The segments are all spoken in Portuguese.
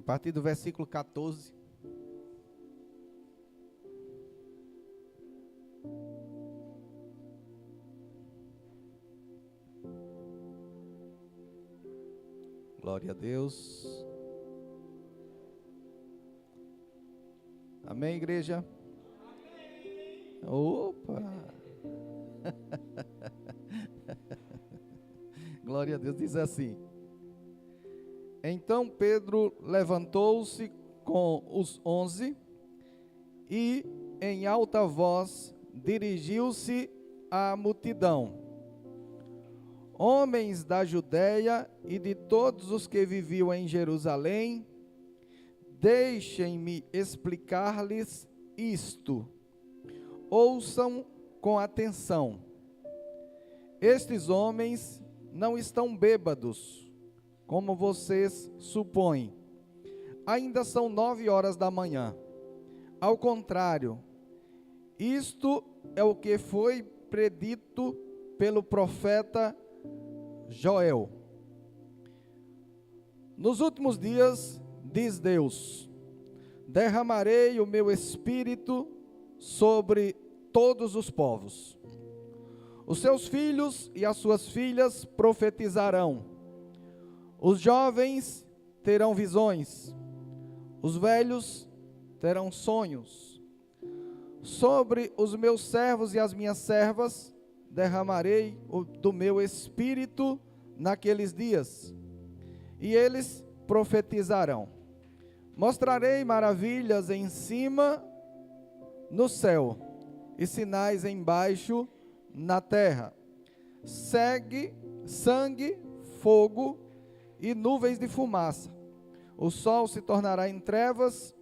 a partir do versículo 14. Glória a Deus. Amém, igreja? Amém. Opa! Glória a Deus, diz assim: Então Pedro levantou-se com os 11 e, em alta voz, dirigiu-se à multidão. Homens da Judeia e de todos os que viviam em Jerusalém, deixem-me explicar-lhes isto. Ouçam com atenção. Estes homens não estão bêbados, como vocês supõem. Ainda são 9 horas da manhã. Ao contrário, isto é o que foi predito pelo profeta Joel. Nos últimos dias, diz Deus, derramarei o meu espírito sobre todos os povos. Os seus filhos e as suas filhas profetizarão. Os jovens terão visões. Os velhos terão sonhos. Sobre os meus servos e as minhas servas derramarei do meu espírito naqueles dias, e eles profetizarão. Mostrarei maravilhas em cima no céu e sinais embaixo na terra: sangue, fogo e nuvens de fumaça. O sol se tornará em trevas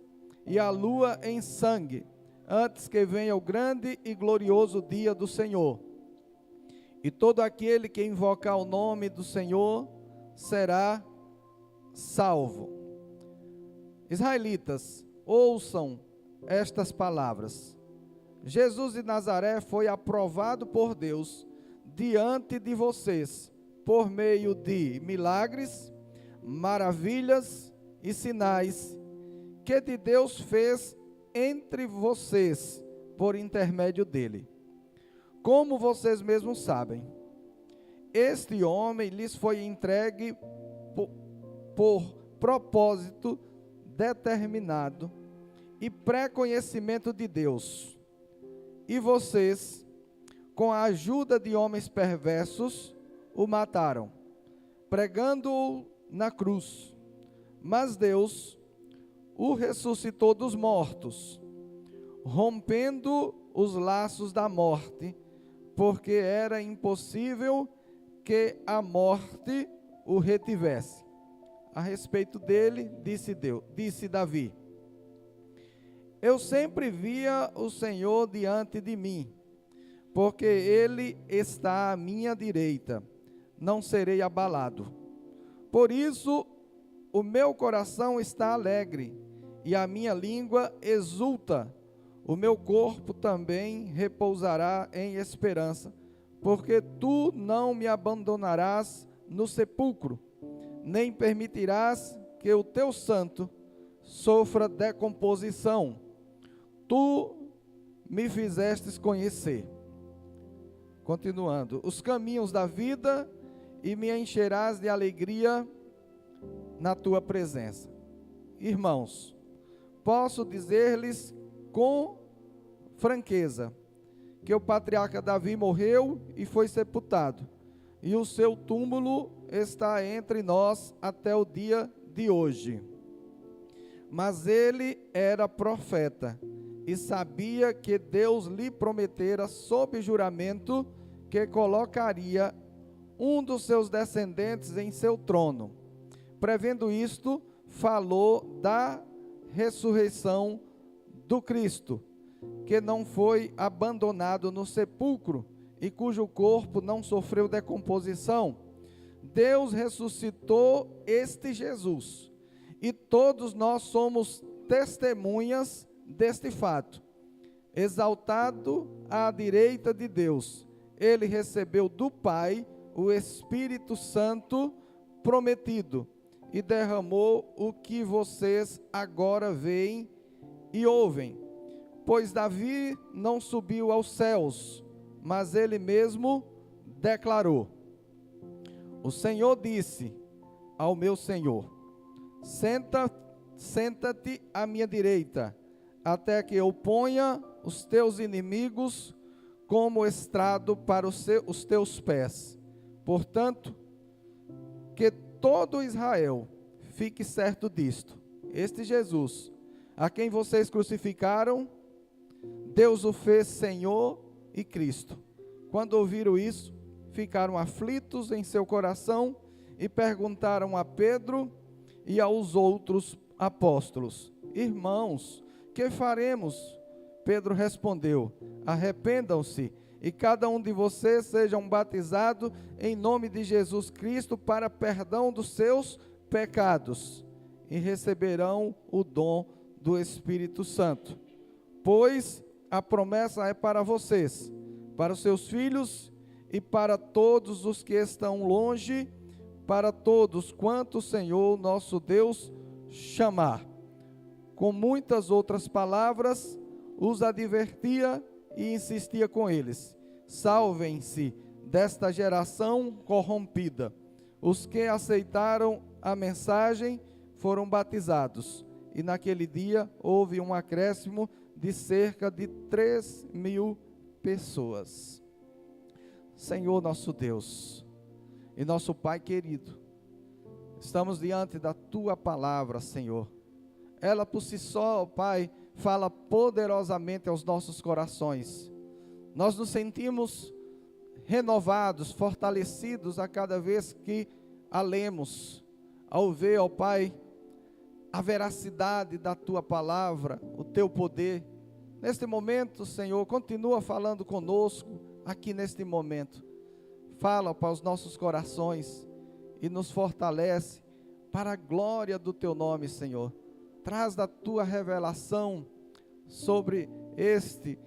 e a lua em sangue, antes que venha o grande e glorioso dia do Senhor. E todo aquele que invocar o nome do Senhor será salvo. Israelitas, ouçam estas palavras. Jesus de Nazaré foi aprovado por Deus diante de vocês, por meio de milagres, maravilhas e sinais, que de Deus fez entre vocês, por intermédio dele. Como vocês mesmos sabem, este homem lhes foi entregue por propósito determinado e pré-conhecimento de Deus. E vocês, com a ajuda de homens perversos, o mataram, pregando-o na cruz. Mas Deus o ressuscitou dos mortos, rompendo os laços da morte, porque era impossível que a morte o retivesse. A respeito dele, disse Davi: Eu sempre via o Senhor diante de mim, porque ele está à minha direita, não serei abalado. Por isso, o meu coração está alegre, e a minha língua exulta. O meu corpo também repousará em esperança, porque tu não me abandonarás no sepulcro, nem permitirás que o teu santo sofra decomposição. Tu me fizestes conhecer, continuando, os caminhos da vida, e me encherás de alegria na tua presença. Irmãos, posso dizer-lhes com franqueza que o patriarca Davi morreu e foi sepultado, e o seu túmulo está entre nós até o dia de hoje. Mas ele era profeta e sabia que Deus lhe prometera sob juramento que colocaria um dos seus descendentes em seu trono. Prevendo isto, falou da ressurreição do Cristo, que não foi abandonado no sepulcro e cujo corpo não sofreu decomposição. Deus ressuscitou este Jesus, e todos nós somos testemunhas deste fato. Exaltado à direita de Deus, ele recebeu do Pai o Espírito Santo prometido, e derramou o que vocês agora veem e ouvem. Pois Davi não subiu aos céus, mas ele mesmo declarou: o Senhor disse ao meu Senhor: senta-te à minha direita, até que eu ponha os teus inimigos como estrado para os teus pés. Portanto, que todo Israel fique certo disto: este Jesus, a quem vocês crucificaram, Deus o fez Senhor e Cristo. Quando ouviram isso, ficaram aflitos em seu coração e perguntaram a Pedro e aos outros apóstolos: irmãos, que faremos? Pedro respondeu: arrependam-se e cada um de vocês sejam batizados em nome de Jesus Cristo para perdão dos seus pecados, e receberão o dom do Espírito Santo. Pois a promessa é para vocês, para os seus filhos e para todos os que estão longe, para todos quanto o Senhor nosso Deus chamar. Com muitas outras palavras, os advertia e insistia com eles: salvem-se desta geração corrompida. Os que aceitaram a mensagem foram batizados, e naquele dia houve um acréscimo de cerca de 3.000 pessoas. Senhor nosso Deus e nosso Pai querido, estamos diante da Tua palavra, Senhor. Ela por si só, Pai, fala poderosamente aos nossos corações. Nós nos sentimos renovados, fortalecidos a cada vez que a lemos, ao ver, ó Pai, a veracidade da Tua palavra, o Teu poder. Neste momento, Senhor, continua falando conosco aqui neste momento. Fala para os nossos corações e nos fortalece para a glória do Teu nome, Senhor. Traz da Tua revelação sobre este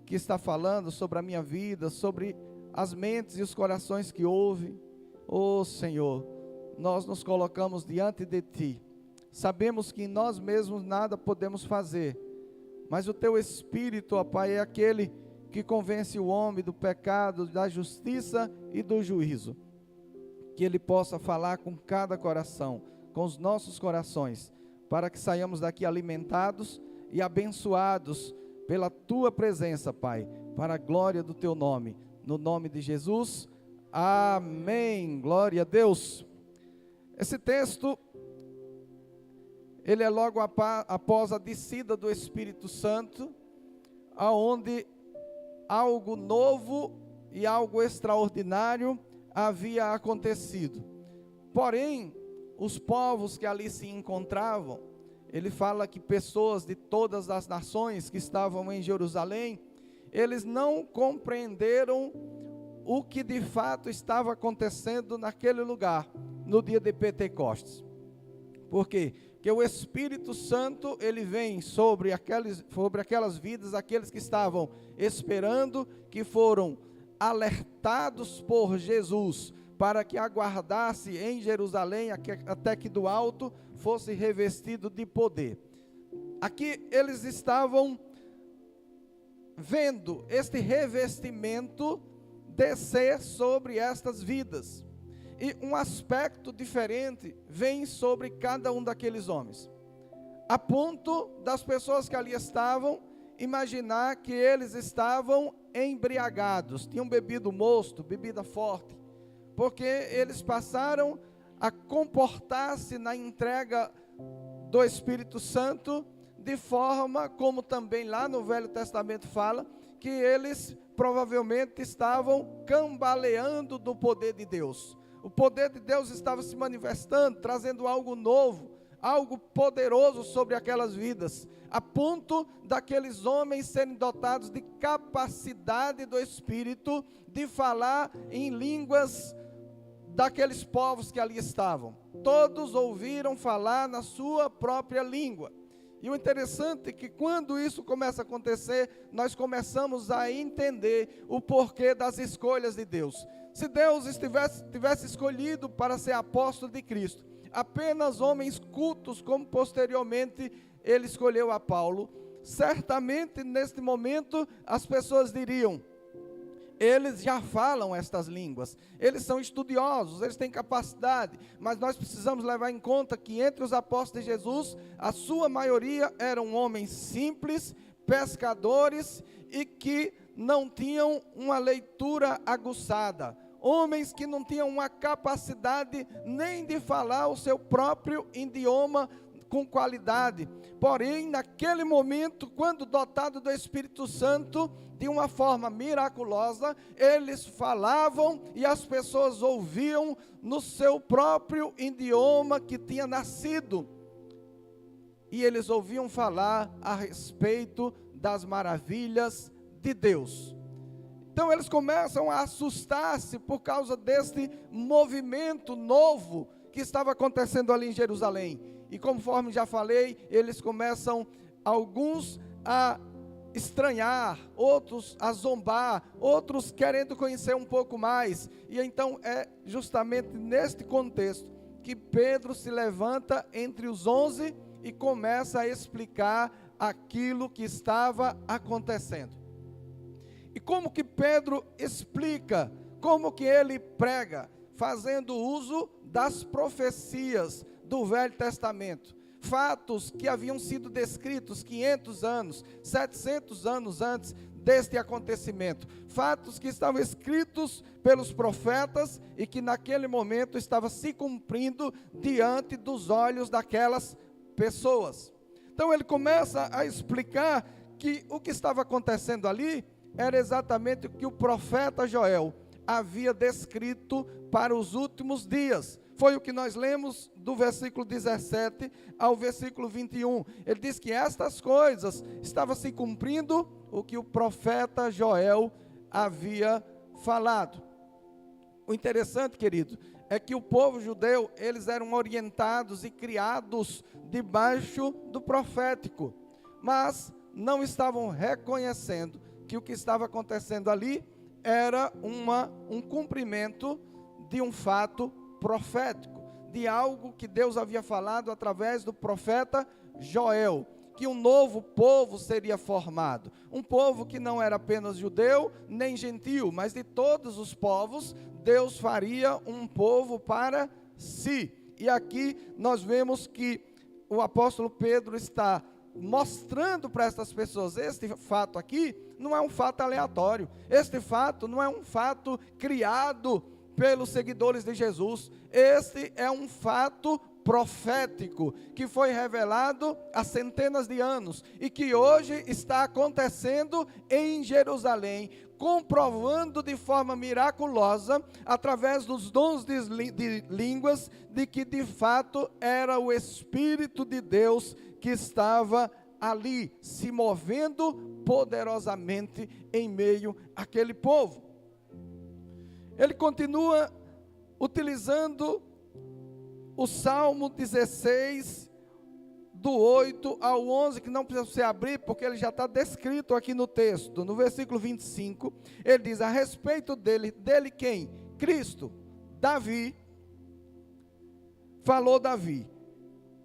que está falando, sobre a minha vida, sobre as mentes e os corações que ouvem. Oh Senhor, nós nos colocamos diante de Ti. Sabemos que nós mesmos nada podemos fazer, mas o Teu Espírito, ó Pai, é aquele que convence o homem do pecado, da justiça e do juízo. Que Ele possa falar com cada coração, com os nossos corações, para que saiamos daqui alimentados e abençoados pela Tua presença, Pai, para a glória do Teu nome. No nome de Jesus, amém. Glória a Deus. Esse texto, ele é logo após a descida do Espírito Santo, aonde algo novo e algo extraordinário havia acontecido. Porém, os povos que ali se encontravam, ele fala que pessoas de todas as nações que estavam em Jerusalém, eles não compreenderam o que de fato estava acontecendo naquele lugar, no dia de Pentecostes. Por quê? Porque o Espírito Santo, ele vem sobre aquelas vidas, aqueles que estavam esperando, que foram alertados por Jesus, para que aguardasse em Jerusalém, até que do alto fosse revestido de poder. Aqui eles estavam vendo este revestimento descer sobre estas vidas. E um aspecto diferente vem sobre cada um daqueles homens, a ponto das pessoas que ali estavam imaginar que eles estavam embriagados, tinham bebido mosto, bebida forte, porque eles passaram a comportar-se na entrega do Espírito Santo de forma como também lá no Velho Testamento fala, que eles provavelmente estavam cambaleando do poder de Deus. O poder de Deus estava se manifestando, trazendo algo novo, algo poderoso sobre aquelas vidas, a ponto daqueles homens serem dotados de capacidade do Espírito de falar em línguas daqueles povos que ali estavam. Todos ouviram falar na sua própria língua. E o interessante é que quando isso começa a acontecer, nós começamos a entender o porquê das escolhas de Deus. Se Deus tivesse escolhido para ser apóstolo de Cristo apenas homens cultos, como posteriormente ele escolheu a Paulo, certamente neste momento as pessoas diriam: eles já falam estas línguas, eles são estudiosos, eles têm capacidade, mas nós precisamos levar em conta que entre os apóstolos de Jesus, a sua maioria eram homens simples, pescadores e que não tinham uma leitura aguçada, homens que não tinham uma capacidade nem de falar o seu próprio idioma com qualidade. Porém, naquele momento, quando dotado do Espírito Santo, de uma forma miraculosa, eles falavam e as pessoas ouviam no seu próprio idioma que tinha nascido. E eles ouviam falar a respeito das maravilhas de Deus. Então eles começam a assustar-se por causa deste movimento novo que estava acontecendo ali em Jerusalém. E conforme já falei, eles começam, alguns a estranhar, outros a zombar, outros querendo conhecer um pouco mais. E então é justamente neste contexto que Pedro se levanta entre os 11 e começa a explicar aquilo que estava acontecendo. E como que Pedro explica, como que ele prega, fazendo uso das profecias do Velho Testamento, fatos que haviam sido descritos 500 anos, 700 anos antes deste acontecimento, fatos que estavam escritos pelos profetas e que naquele momento estava se cumprindo diante dos olhos daquelas pessoas. Então ele começa a explicar que o que estava acontecendo ali era exatamente o que o profeta Joel havia descrito para os últimos dias. Foi o que nós lemos do versículo 17 ao versículo 21. Ele diz que estas coisas estavam se cumprindo o que o profeta Joel havia falado. O interessante, querido, é que o povo judeu, eles eram orientados e criados debaixo do profético, mas não estavam reconhecendo que o que estava acontecendo ali era um cumprimento de um fato profético, de algo que Deus havia falado através do profeta Joel, que um novo povo seria formado, um povo que não era apenas judeu nem gentil, mas de todos os povos. Deus faria um povo para si. E aqui nós vemos que o apóstolo Pedro está mostrando para essas pessoas, este fato aqui não é um fato aleatório, este fato não é um fato criado pelos seguidores de Jesus, este é um fato profético, que foi revelado há centenas de anos, e que hoje está acontecendo em Jerusalém, comprovando de forma miraculosa, através dos dons de línguas, de que de fato era o Espírito de Deus que estava ali, se movendo poderosamente em meio àquele povo. Ele continua utilizando o Salmo 16, do 8 ao 11, que não precisa você abrir, porque ele já está descrito aqui no texto. No versículo 25, ele diz a respeito dele quem? Cristo, Davi, falou Davi.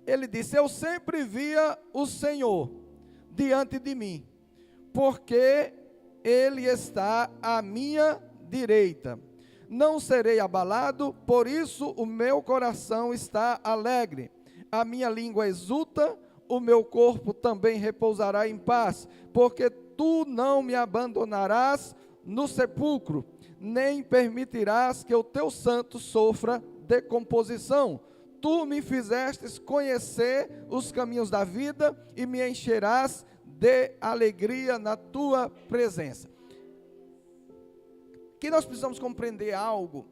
Ele disse: eu sempre via o Senhor diante de mim, porque Ele está à minha direita. Não serei abalado, por isso o meu coração está alegre. A minha língua exulta, o meu corpo também repousará em paz, porque tu não me abandonarás no sepulcro, nem permitirás que o teu santo sofra decomposição. Tu me fizestes conhecer os caminhos da vida e me encherás de alegria na tua presença. Que nós precisamos compreender algo.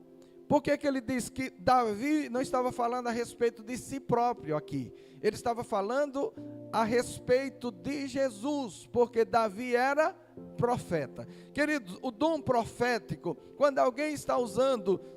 Por que ele diz que Davi não estava falando a respeito de si próprio aqui? Ele estava falando a respeito de Jesus, porque Davi era profeta. Queridos, o dom profético, quando alguém está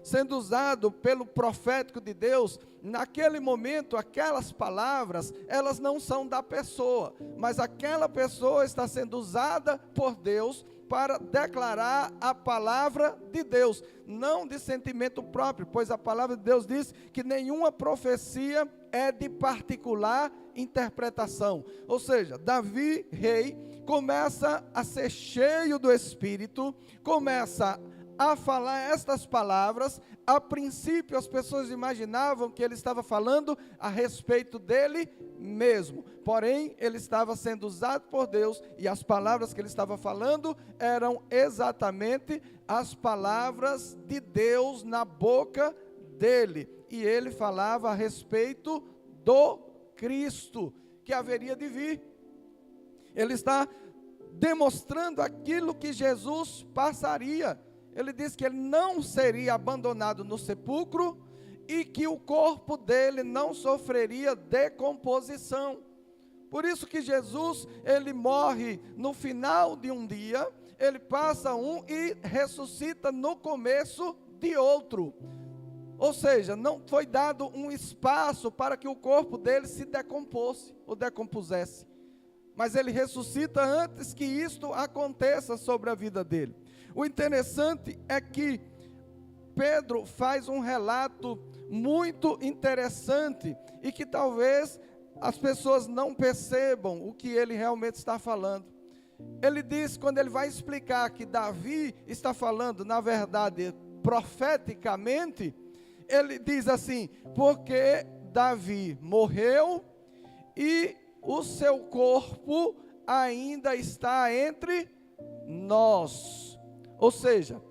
sendo usado pelo profético de Deus, naquele momento, aquelas palavras, elas não são da pessoa, mas aquela pessoa está sendo usada por Deus para declarar a palavra de Deus, não de sentimento próprio, pois a palavra de Deus diz que nenhuma profecia é de particular interpretação. Ou seja, Davi, rei, começa a ser cheio do Espírito, começa a falar estas palavras. A princípio as pessoas imaginavam que ele estava falando a respeito dele mesmo, porém ele estava sendo usado por Deus, e as palavras que ele estava falando eram exatamente as palavras de Deus na boca dele, e ele falava a respeito do Cristo que haveria de vir. Ele está demonstrando aquilo que Jesus passaria. Ele diz que ele não seria abandonado no sepulcro e que o corpo dele não sofreria decomposição. Por isso que Jesus, ele morre no final de um dia, ele passa um e ressuscita no começo de outro. Ou seja, não foi dado um espaço para que o corpo dele se decompôsse ou decompusesse. Mas ele ressuscita antes que isto aconteça sobre a vida dele. O interessante é que Pedro faz um relato muito interessante e que talvez as pessoas não percebam o que ele realmente está falando. Ele diz, quando ele vai explicar que Davi está falando, na verdade, profeticamente, ele diz assim: porque Davi morreu e o seu corpo ainda está entre nós. Ou seja,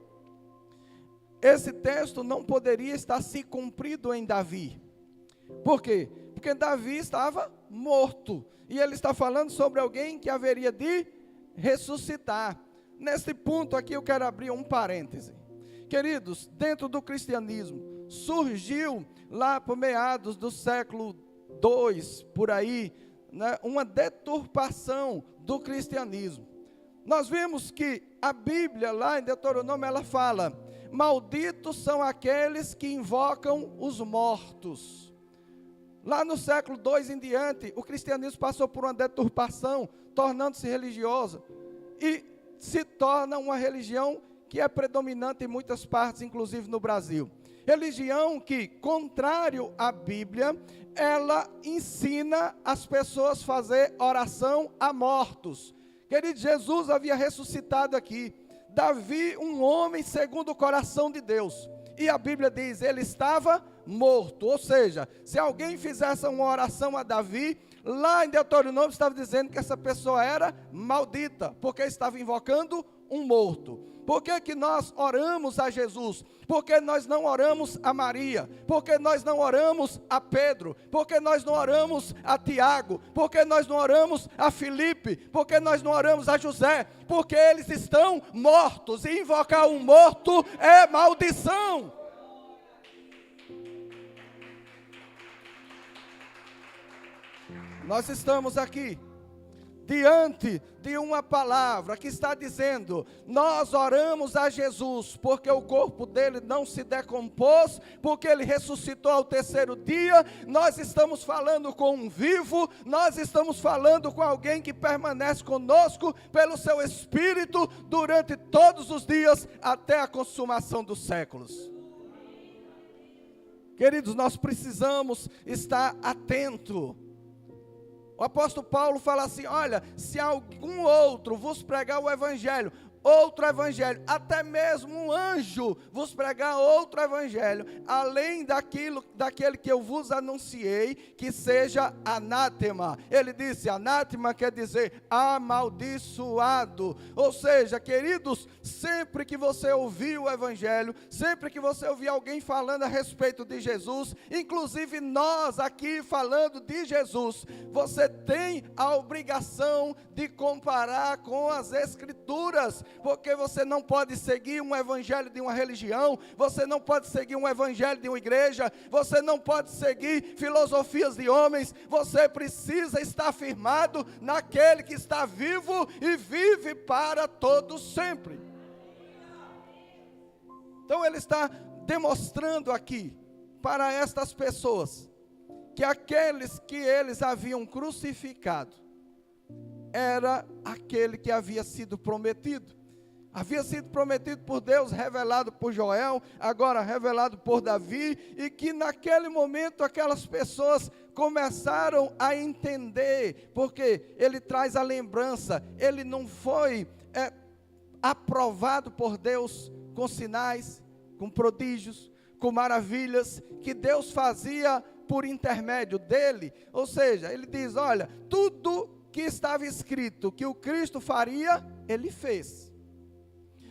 esse texto não poderia estar se cumprido em Davi. Por quê? Porque Davi estava morto, e ele está falando sobre alguém que haveria de ressuscitar. Nesse ponto aqui eu quero abrir um parêntese. Queridos, dentro do cristianismo, surgiu lá por meados do século II, por aí, né, uma deturpação do cristianismo. Nós vimos que a Bíblia, lá em Deuteronômio, ela fala: malditos são aqueles que invocam os mortos. Lá no século II em diante, o cristianismo passou por uma deturpação, tornando-se religiosa, e se torna uma religião que é predominante em muitas partes, inclusive no Brasil. Religião que, contrário à Bíblia, ela ensina as pessoas a fazer oração a mortos. Querido, Jesus havia ressuscitado aqui. Davi, um homem segundo o coração de Deus. E a Bíblia diz, ele estava morto. Ou seja, se alguém fizesse uma oração a Davi, lá em Deuteronômio estava dizendo que essa pessoa era maldita, porque estava invocando um morto. Por que que nós oramos a Jesus? Porque nós não oramos a Maria? Porque nós não oramos a Pedro? Porque nós não oramos a Tiago? Porque nós não oramos a Filipe? Porque nós não oramos a José? Porque eles estão mortos, e invocar um morto é maldição. Nós estamos aqui diante de uma palavra que está dizendo: nós oramos a Jesus, porque o corpo dele não se decompôs, porque ele ressuscitou ao terceiro dia. Nós estamos falando com um vivo, nós estamos falando com alguém que permanece conosco pelo seu Espírito durante todos os dias, até a consumação dos séculos. Queridos, nós precisamos estar atentos. O apóstolo Paulo fala assim: olha, se algum outro vos pregar o evangelho, outro evangelho, até mesmo um anjo vos pregar outro evangelho, além daquele que eu vos anunciei, que seja anátema. Ele disse, anátema quer dizer amaldiçoado. Ou seja, queridos, sempre que você ouvir o evangelho, sempre que você ouvir alguém falando a respeito de Jesus, inclusive nós aqui falando de Jesus, você tem a obrigação de comparar com as Escrituras, porque você não pode seguir um evangelho de uma religião, você não pode seguir um evangelho de uma igreja, você não pode seguir filosofias de homens, você precisa estar firmado naquele que está vivo e vive para todos sempre. Então ele está demonstrando aqui para estas pessoas que aqueles que eles haviam crucificado era aquele que havia sido prometido. havia sido prometido por Deus, revelado por Joel, agora revelado por Davi, e que naquele momento aquelas pessoas começaram a entender, porque ele traz a lembrança, ele não foi aprovado por Deus com sinais, com prodígios, com maravilhas, que Deus fazia por intermédio dele. Ou seja, ele diz, olha, tudo que estava escrito que o Cristo faria, ele fez.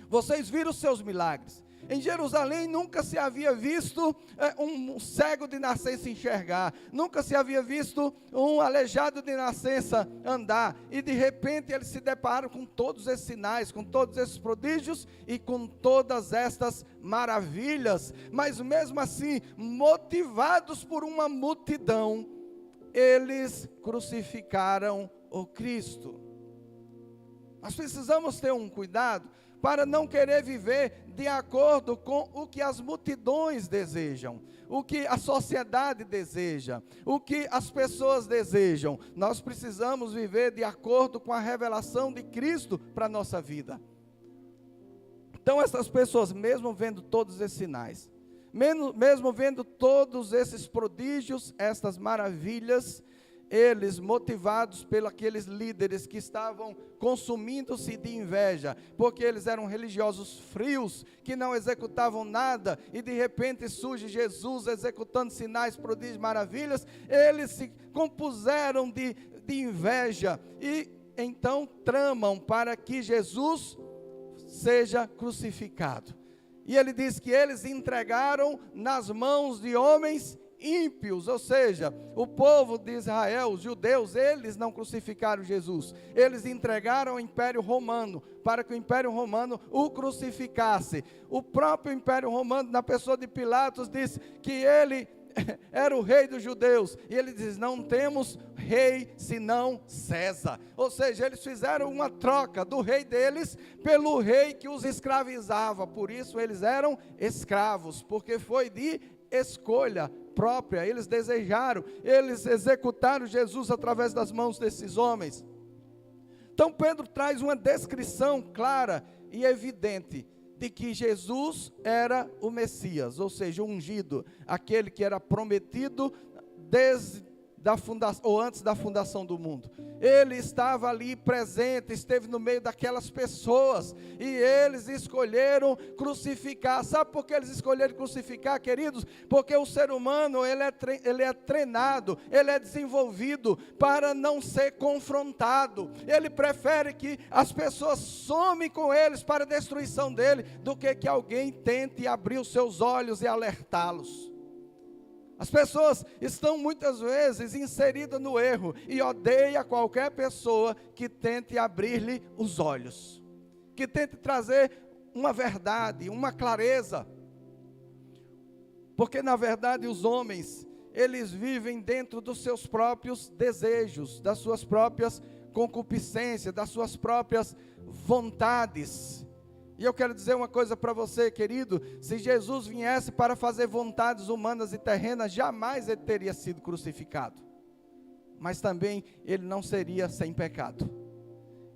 Vocês viram os seus milagres. Em Jerusalém nunca se havia visto um cego de nascença enxergar, nunca se havia visto um aleijado de nascença andar, e de repente eles se deparam com todos esses sinais, com todos esses prodígios e com todas estas maravilhas, mas mesmo assim, motivados por uma multidão, eles crucificaram o Cristo. Nós precisamos ter um cuidado para não querer viver de acordo com o que as multidões desejam, o que a sociedade deseja, o que as pessoas desejam. Nós precisamos viver de acordo com a revelação de Cristo para a nossa vida. Então essas pessoas, mesmo vendo todos esses sinais, mesmo vendo todos esses prodígios, estas maravilhas, eles, motivados pelos aqueles líderes que estavam consumindo-se de inveja, porque eles eram religiosos frios, que não executavam nada, e de repente surge Jesus executando sinais, prodígios, maravilhas, eles se compuseram de inveja, e então tramam para que Jesus seja crucificado. E ele diz que eles entregaram nas mãos de homens ímpios, ou seja, o povo de Israel, os judeus, eles não crucificaram Jesus, eles entregaram ao Império Romano, para que o Império Romano o crucificasse. O próprio Império Romano, na pessoa de Pilatos, disse que ele era o rei dos judeus, e ele diz, não temos rei senão César. Ou seja, eles fizeram uma troca do rei deles pelo rei que os escravizava, por isso eles eram escravos, porque foi de escolha própria, eles desejaram, eles executaram Jesus através das mãos desses homens. Então Pedro traz uma descrição clara e evidente de que Jesus era o Messias, ou seja, o ungido, aquele que era prometido desde ou antes da fundação do mundo. Ele estava ali presente, esteve no meio daquelas pessoas, e eles escolheram crucificar. Sabe por que eles escolheram crucificar, queridos? Porque o ser humano, ele é treinado, ele é desenvolvido para não ser confrontado. Ele prefere que as pessoas somem com eles para a destruição dele, do que alguém tente abrir os seus olhos e alertá-los. As pessoas estão muitas vezes inseridas no erro e odeiam qualquer pessoa que tente abrir-lhe os olhos, que tente trazer uma verdade, uma clareza. Porque na verdade os homens, eles vivem dentro dos seus próprios desejos, das suas próprias concupiscências, das suas próprias vontades. E eu quero dizer uma coisa para você, querido, se Jesus viesse para fazer vontades humanas e terrenas, jamais ele teria sido crucificado. Mas também ele não seria sem pecado.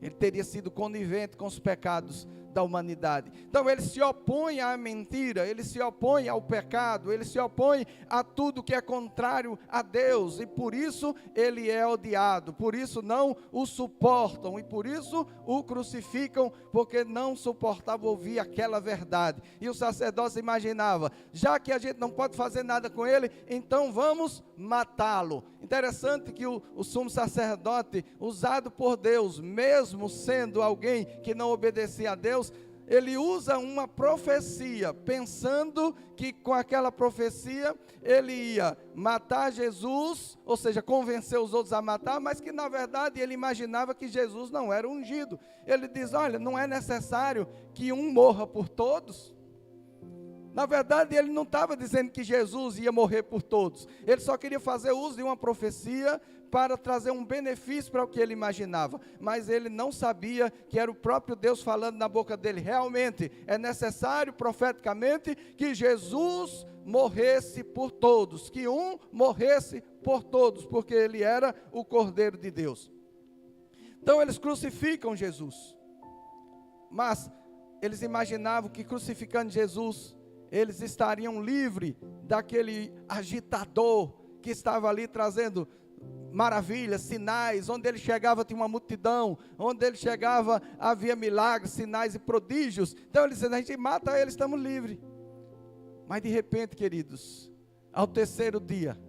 Ele teria sido conivente com os pecados da humanidade. Então ele se opõe à mentira, ele se opõe ao pecado, ele se opõe a tudo que é contrário a Deus, e por isso ele é odiado, por isso não o suportam, e por isso o crucificam, porque não suportava ouvir aquela verdade. E o sacerdote imaginava, já que a gente não pode fazer nada com ele, então vamos matá-lo. Interessante que o sumo sacerdote, usado por Deus, mesmo sendo alguém que não obedecia a Deus, ele usa uma profecia, pensando que com aquela profecia ele ia matar Jesus, ou seja, convencer os outros a matar, mas que na verdade ele imaginava que Jesus não era ungido. Ele diz, olha, não é necessário que um morra por todos. Na verdade ele não estava dizendo que Jesus ia morrer por todos, ele só queria fazer uso de uma profecia para trazer um benefício para o que ele imaginava, mas ele não sabia que era o próprio Deus falando na boca dele. Realmente é necessário profeticamente que Jesus morresse por todos, que um morresse por todos, porque ele era o Cordeiro de Deus. Então eles crucificam Jesus, mas eles imaginavam que crucificando Jesus, eles estariam livres daquele agitador que estava ali trazendo maravilhas, sinais. Onde ele chegava tinha uma multidão, onde ele chegava havia milagres, sinais e prodígios. Então eles diziam, a gente mata ele, estamos livres. Mas de repente, queridos, ao terceiro dia,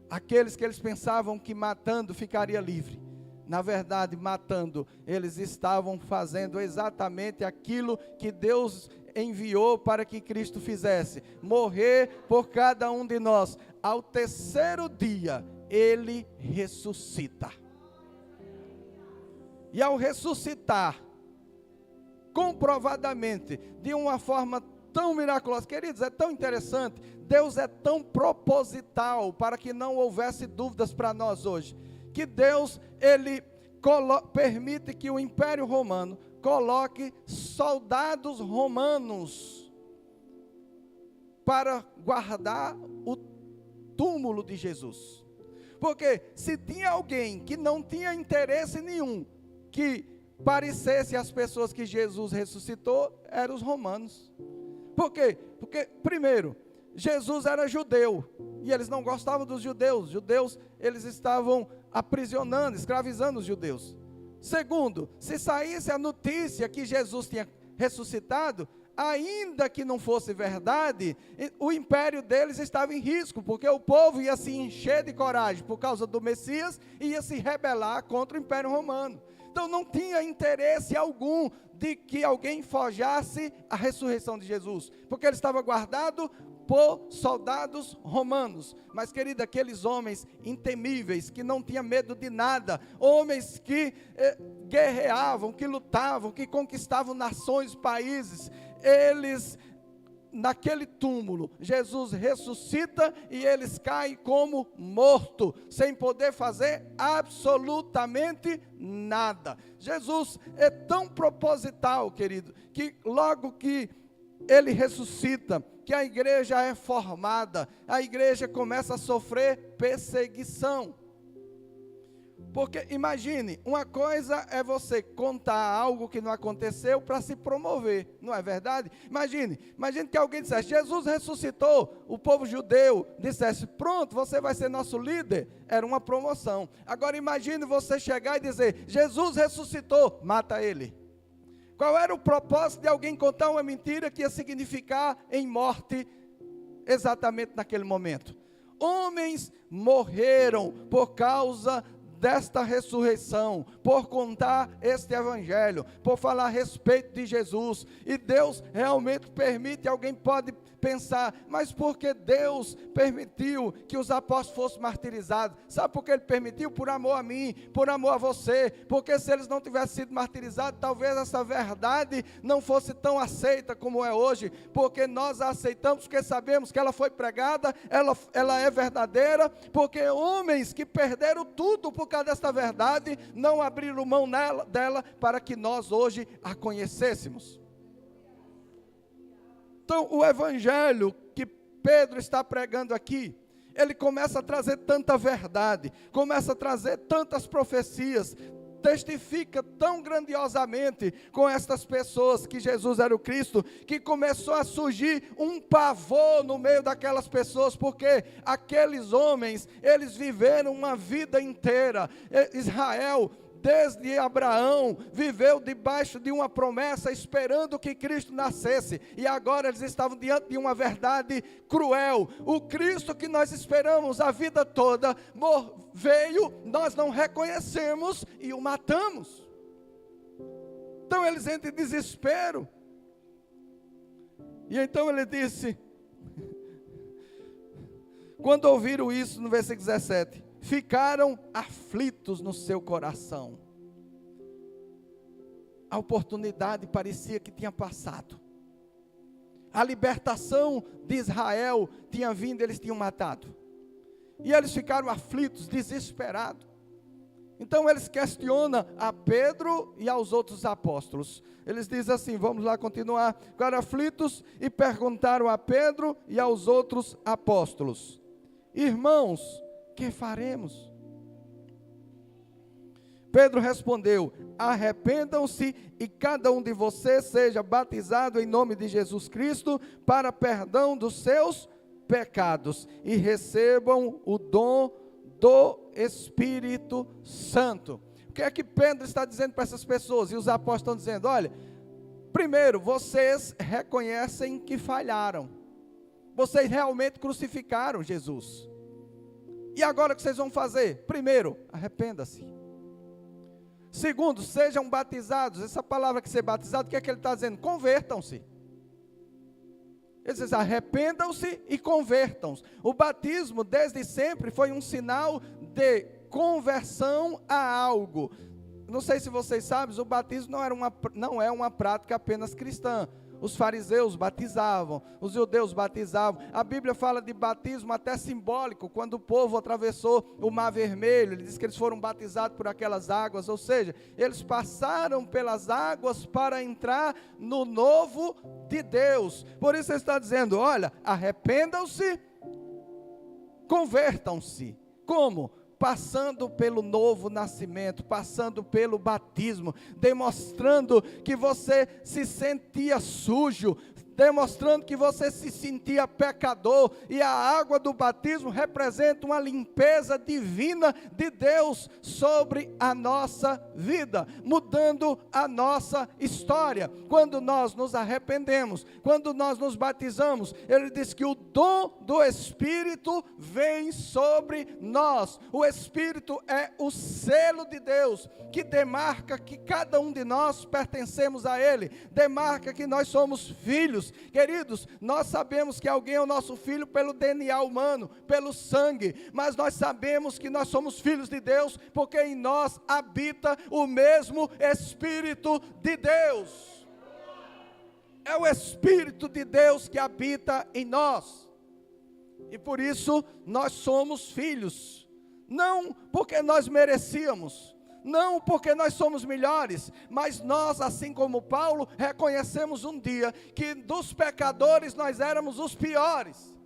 aqueles que eles pensavam que matando ficaria livre, na verdade, matando, eles estavam fazendo exatamente aquilo que Deus enviou para que Cristo fizesse, morrer por cada um de nós. Ao terceiro dia, ele ressuscita. E ao ressuscitar, comprovadamente, de uma forma tão miraculosa, queridos, é tão interessante, Deus é tão proposital, para que não houvesse dúvidas para nós hoje, que Deus, ele permite que o Império Romano coloque soldados romanos para guardar o túmulo de Jesus. Porque se tinha alguém que não tinha interesse nenhum que parecesse as pessoas que Jesus ressuscitou, eram os romanos. Por quê? Porque, primeiro, Jesus era judeu, e eles não gostavam dos judeus. Os judeus, eles estavam aprisionando, escravizando os judeus. Segundo, se saísse a notícia que Jesus tinha ressuscitado, ainda que não fosse verdade, o império deles estava em risco, porque o povo ia se encher de coragem por causa do Messias e ia se rebelar contra o Império Romano. Então não tinha interesse algum de que alguém forjasse a ressurreição de Jesus, porque ele estava guardado por soldados romanos. Mas, querido, aqueles homens intemíveis, que não tinham medo de nada, homens que guerreavam, que lutavam, que conquistavam nações, países, eles, naquele túmulo, Jesus ressuscita e eles caem como mortos, sem poder fazer absolutamente nada. Jesus é tão proposital, querido, que logo que ele ressuscita, que a igreja é formada, a igreja começa a sofrer perseguição. Porque imagine, uma coisa é você contar algo que não aconteceu para se promover, não é verdade? Imagine que alguém dissesse, Jesus ressuscitou, o povo judeu dissesse, pronto, você vai ser nosso líder, era uma promoção. Agora imagine você chegar e dizer, Jesus ressuscitou, mata ele. Qual era o propósito de alguém contar uma mentira que ia significar em morte exatamente naquele momento? Homens morreram por causa desta ressurreição, por contar este evangelho, por falar a respeito de Jesus. E Deus realmente permite, alguém pode pensar, mas por que Deus permitiu que os apóstolos fossem martirizados? Sabe por que Ele permitiu? Por amor a mim, por amor a você, porque se eles não tivessem sido martirizados, talvez essa verdade não fosse tão aceita como é hoje, porque nós a aceitamos, porque sabemos que ela foi pregada, ela é verdadeira, porque homens que perderam tudo por causa desta verdade, não abriram mão dela para que nós hoje a conhecêssemos. Então, o evangelho que Pedro está pregando aqui, ele começa a trazer tanta verdade, começa a trazer tantas profecias, testifica tão grandiosamente com estas pessoas que Jesus era o Cristo, que começou a surgir um pavor no meio daquelas pessoas, porque aqueles homens, eles viveram uma vida inteira. Israel, desde Abraão, viveu debaixo de uma promessa, esperando que Cristo nascesse, e agora eles estavam diante de uma verdade cruel. O Cristo que nós esperamos a vida toda, veio, nós não reconhecemos e o matamos. Então eles entram em desespero, e então ele disse, quando ouviram isso, no versículo 17, ficaram aflitos no seu coração. A oportunidade parecia que tinha passado. A libertação de Israel tinha vindo, eles tinham matado. E eles ficaram aflitos, desesperados. Então eles questionam a Pedro e aos outros apóstolos. Eles dizem assim, vamos lá continuar. Ficaram aflitos e perguntaram a Pedro e aos outros apóstolos, irmãos, que faremos? Pedro respondeu: arrependam-se e cada um de vocês seja batizado em nome de Jesus Cristo para perdão dos seus pecados e recebam o dom do Espírito Santo. O que é que Pedro está dizendo para essas pessoas? E os apóstolos estão dizendo: olha, primeiro, vocês reconhecem que falharam. Vocês realmente crucificaram Jesus. E agora o que vocês vão fazer? Primeiro, arrependa-se. Segundo, sejam batizados. Essa palavra que ser batizado, o que é que ele está dizendo? Convertam-se. Ele diz: arrependam-se e convertam-se. O batismo, desde sempre, foi um sinal de conversão a algo. Não sei se vocês sabem, o batismo não é uma prática apenas cristã. Os fariseus batizavam, os judeus batizavam. A Bíblia fala de batismo até simbólico, quando o povo atravessou o Mar Vermelho, ele diz que eles foram batizados por aquelas águas, ou seja, eles passaram pelas águas para entrar no novo de Deus. Por isso ele está dizendo: olha, arrependam-se, convertam-se. Como? Passando pelo novo nascimento, passando pelo batismo, demonstrando que você se sentia sujo, demonstrando que você se sentia pecador, e a água do batismo representa uma limpeza divina de Deus sobre a nossa vida, mudando a nossa história. Quando nós nos arrependemos, quando nós nos batizamos, ele diz que o dom do Espírito vem sobre nós. O Espírito é o selo de Deus, que demarca que cada um de nós pertencemos a Ele, demarca que nós somos filhos. Queridos, nós sabemos que alguém é o nosso filho pelo DNA humano, pelo sangue, mas nós sabemos que nós somos filhos de Deus, porque em nós habita o mesmo Espírito de Deus. É o Espírito de Deus que habita em nós, e por isso nós somos filhos, não porque nós merecíamos, não porque nós somos melhores, mas nós, assim como Paulo, reconhecemos um dia que dos pecadores nós éramos os piores.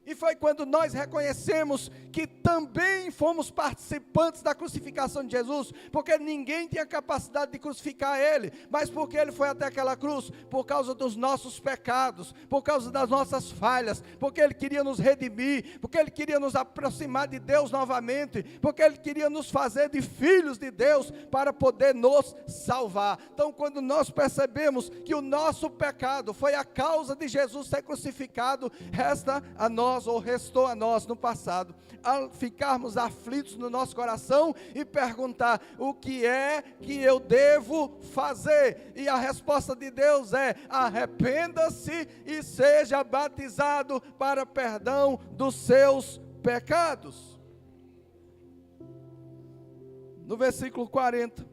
E foi quando nós reconhecemos que também fomos participantes da crucificação de Jesus, porque ninguém tinha capacidade de crucificar Ele, mas porque Ele foi até aquela cruz, por causa dos nossos pecados, por causa das nossas falhas, porque Ele queria nos redimir, porque Ele queria nos aproximar de Deus novamente, porque Ele queria nos fazer de filhos de Deus, para poder nos salvar. Então, quando nós percebemos que o nosso pecado foi a causa de Jesus ser crucificado, resta a nós, ou restou a nós no passado, a ficarmos aflitos no nosso coração e perguntar: o que é que eu devo fazer? E a resposta de Deus é: arrependa-se e seja batizado para perdão dos seus pecados. No versículo 40,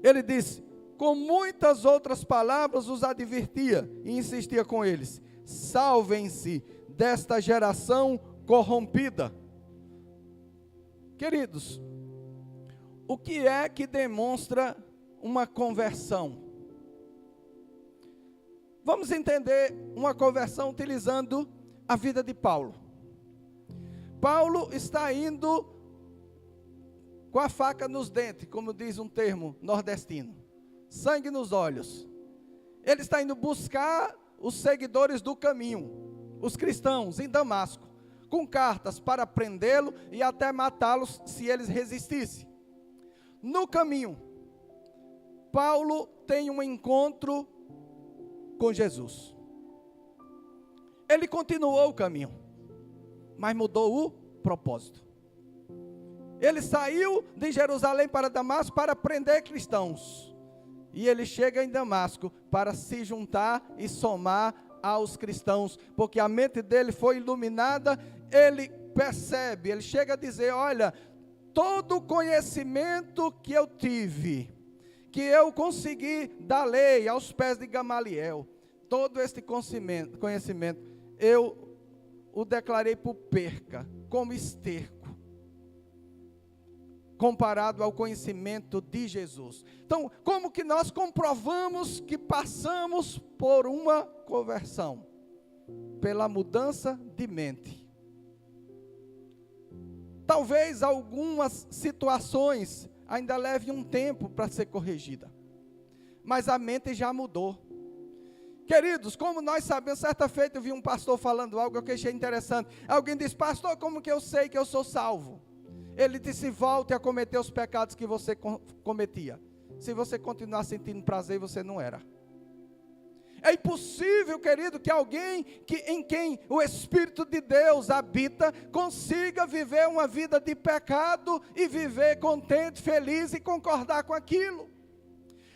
ele disse: com muitas outras palavras os advertia e insistia com eles: salvem-se desta geração corrompida. Queridos, o que é que demonstra uma conversão? Vamos entender uma conversão utilizando a vida de Paulo. Paulo está indo com a faca nos dentes, como diz um termo nordestino, sangue nos olhos. Ele está indo buscar os seguidores do caminho, os cristãos em Damasco, com cartas para prendê-lo e até matá-los se eles resistissem. No caminho, Paulo tem um encontro com Jesus. Ele continuou o caminho, mas mudou o propósito. Ele saiu de Jerusalém para Damasco para prender cristãos, e ele chega em Damasco para se juntar e somar aos cristãos, porque a mente dele foi iluminada. Ele percebe, ele chega a dizer: olha, todo o conhecimento que eu tive, que eu consegui da lei aos pés de Gamaliel, todo este conhecimento eu o declarei por perca, como esterco, comparado ao conhecimento de Jesus. Então, como que nós comprovamos que passamos por uma conversão? Pela mudança de mente. talvez algumas situações ainda levem um tempo para ser corrigida, mas a mente já mudou. Queridos, como nós sabemos, certa feita eu vi um pastor falando algo que eu achei interessante. Alguém disse: pastor, como que eu sei que eu sou salvo? Ele disse: volte a cometer os pecados que você cometia. Se você continuar sentindo prazer, você não era. É impossível, querido, que alguém em quem o Espírito de Deus habita, consiga viver uma vida de pecado e viver contente, feliz e concordar com aquilo.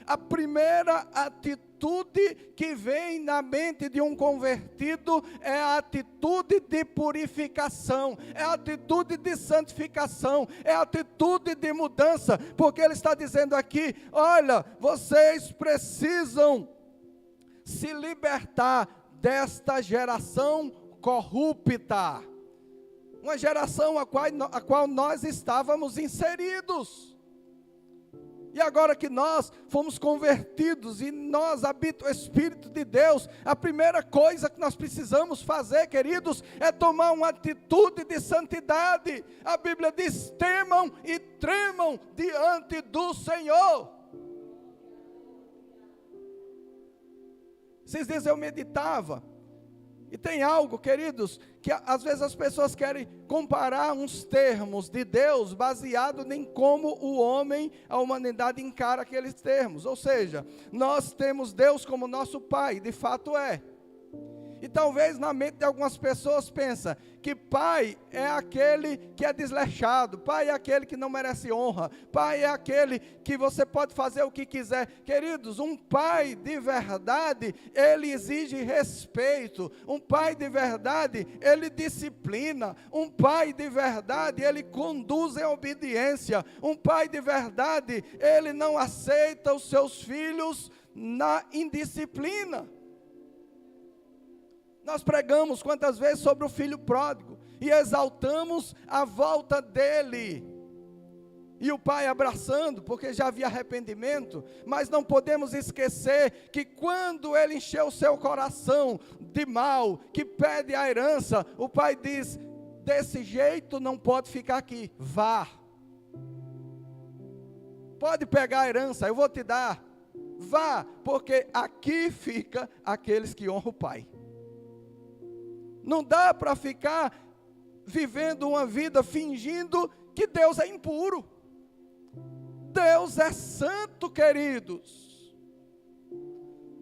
A primeira atitude que vem na mente de um convertido é a atitude de purificação, é a atitude de santificação, é a atitude de mudança, porque ele está dizendo aqui: olha, vocês precisam se libertar desta geração corrupta, uma geração a qual nós estávamos inseridos. E agora que nós fomos convertidos e nós habita o Espírito de Deus, a primeira coisa que nós precisamos fazer, queridos, é tomar uma atitude de santidade. A Bíblia diz: temam e tremam diante do Senhor. Esses dias eu meditava, e tem algo, queridos, que às vezes as pessoas querem comparar uns termos de Deus baseado em como o homem, a humanidade encara aqueles termos. Ou seja, nós temos Deus como nosso Pai, de fato é. E talvez na mente de algumas pessoas pensa que pai é aquele que é desleixado, pai é aquele que não merece honra, pai é aquele que você pode fazer o que quiser. Queridos, um pai de verdade, ele exige respeito. Um pai de verdade, ele disciplina. Um pai de verdade, ele conduz em obediência. Um pai de verdade, ele não aceita os seus filhos na indisciplina. Nós pregamos quantas vezes sobre o filho pródigo e exaltamos a volta dele e o pai abraçando, porque já havia arrependimento. Mas não podemos esquecer que quando ele encheu o seu coração de mal, que pede a herança, o pai diz: desse jeito não pode ficar aqui, vá, pode pegar a herança, eu vou te dar, vá, porque aqui fica aqueles que honram o pai. Não dá para ficar vivendo uma vida fingindo que Deus é impuro. Deus é santo, queridos.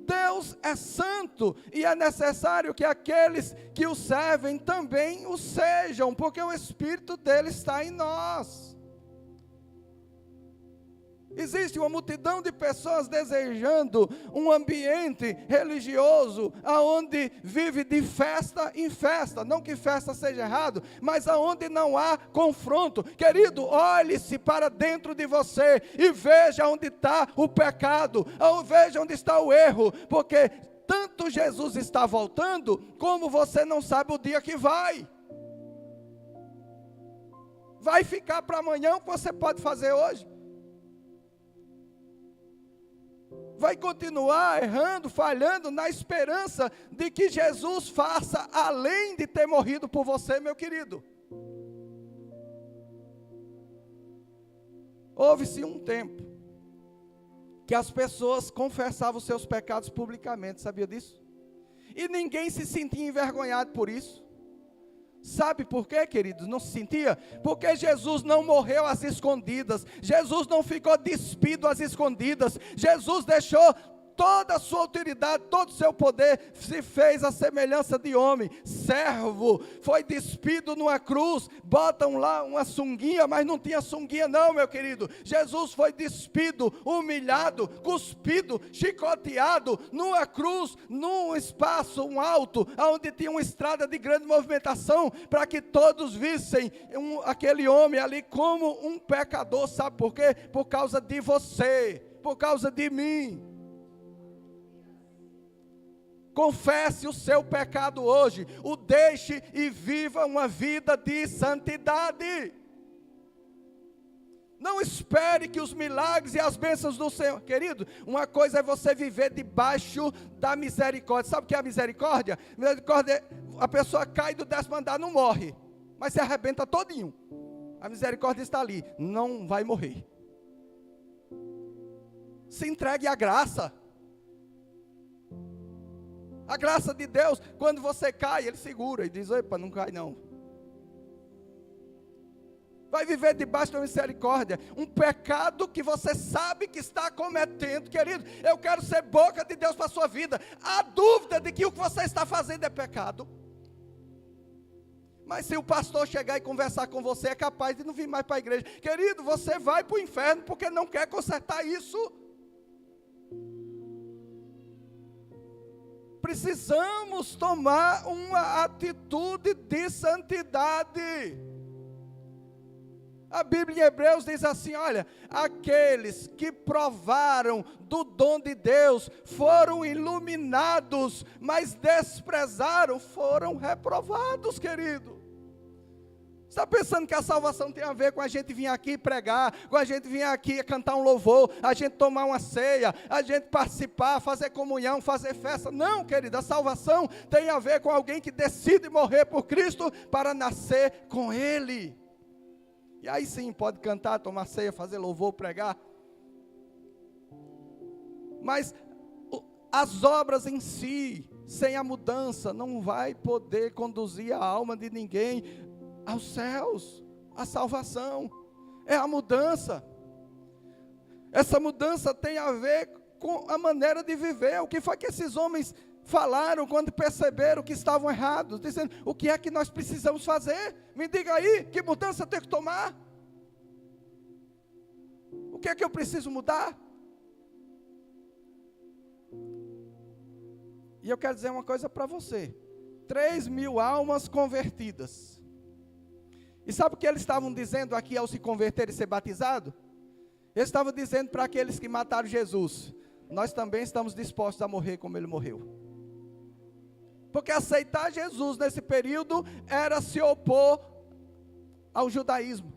Deus é santo e é necessário que aqueles que o servem também o sejam, porque o Espírito dele está em nós. Existe uma multidão de pessoas desejando um ambiente religioso, aonde vive de festa em festa, não que festa seja errado, mas aonde não há confronto. Querido, olhe-se para dentro de você e veja onde está o pecado, veja onde está o erro, porque tanto Jesus está voltando, como você não sabe o dia que vai. Vai ficar para amanhã o que você pode fazer hoje. Vai continuar errando, falhando, na esperança de que Jesus faça além de ter morrido por você, meu querido. Houve-se um tempo que as pessoas confessavam os seus pecados publicamente, sabia disso? E ninguém se sentia envergonhado por isso. Sabe por quê, queridos? Não se sentia? Porque Jesus não morreu às escondidas. Jesus não ficou despido às escondidas. Jesus deixou toda a sua autoridade, todo o seu poder, se fez a semelhança de homem, servo, foi despido numa cruz. Botam lá uma sunguinha, mas não tinha sunguinha não, meu querido. Jesus foi despido, humilhado, cuspido, chicoteado, numa cruz, num espaço, um alto, onde tinha uma estrada de grande movimentação, para que todos vissem aquele homem ali como um pecador. Sabe por quê? Por causa de você, por causa de mim. Confesse o seu pecado hoje, o deixe e viva uma vida de santidade. Não espere que os milagres e as bênçãos do Senhor, querido, uma coisa é você viver debaixo da misericórdia. Sabe o que é a misericórdia? Misericórdia é a pessoa cai do 10º andar, não morre, mas se arrebenta todinho. A misericórdia está ali, não vai morrer. Se entregue à graça. A graça de Deus, quando você cai, Ele segura e diz: epa, não cai não. Vai viver debaixo da misericórdia. Um pecado que você sabe que está cometendo, querido, eu quero ser boca de Deus para a sua vida. Há dúvida de que o que você está fazendo é pecado. Mas se o pastor chegar e conversar com você, é capaz de não vir mais para a igreja. Querido, você vai para o inferno porque não quer consertar isso. Precisamos tomar uma atitude de santidade. A Bíblia em Hebreus diz assim, olha, aqueles que provaram do dom de Deus foram iluminados, mas desprezaram, foram reprovados, querido. Está pensando que a salvação tem a ver com a gente vir aqui pregar, com a gente vir aqui cantar um louvor, a gente tomar uma ceia, a gente participar, fazer comunhão, fazer festa? Não, querido, a salvação tem a ver com alguém que decide morrer por Cristo para nascer com Ele. E aí sim, pode cantar, tomar ceia, fazer louvor, pregar. Mas as obras em si, sem a mudança, não vai poder conduzir a alma de ninguém aos céus. A salvação é a mudança. Essa mudança tem a ver com a maneira de viver. O que foi que esses homens falaram quando perceberam que estavam errados, dizendo: o que é que nós precisamos fazer? Me diga aí, que mudança eu tenho que tomar? O que é que eu preciso mudar? E eu quero dizer uma coisa para você: 3.000 almas convertidas. E sabe o que eles estavam dizendo aqui ao se converter e ser batizado? Eles estavam dizendo para aqueles que mataram Jesus: nós também estamos dispostos a morrer como Ele morreu. Porque aceitar Jesus nesse período era se opor ao judaísmo,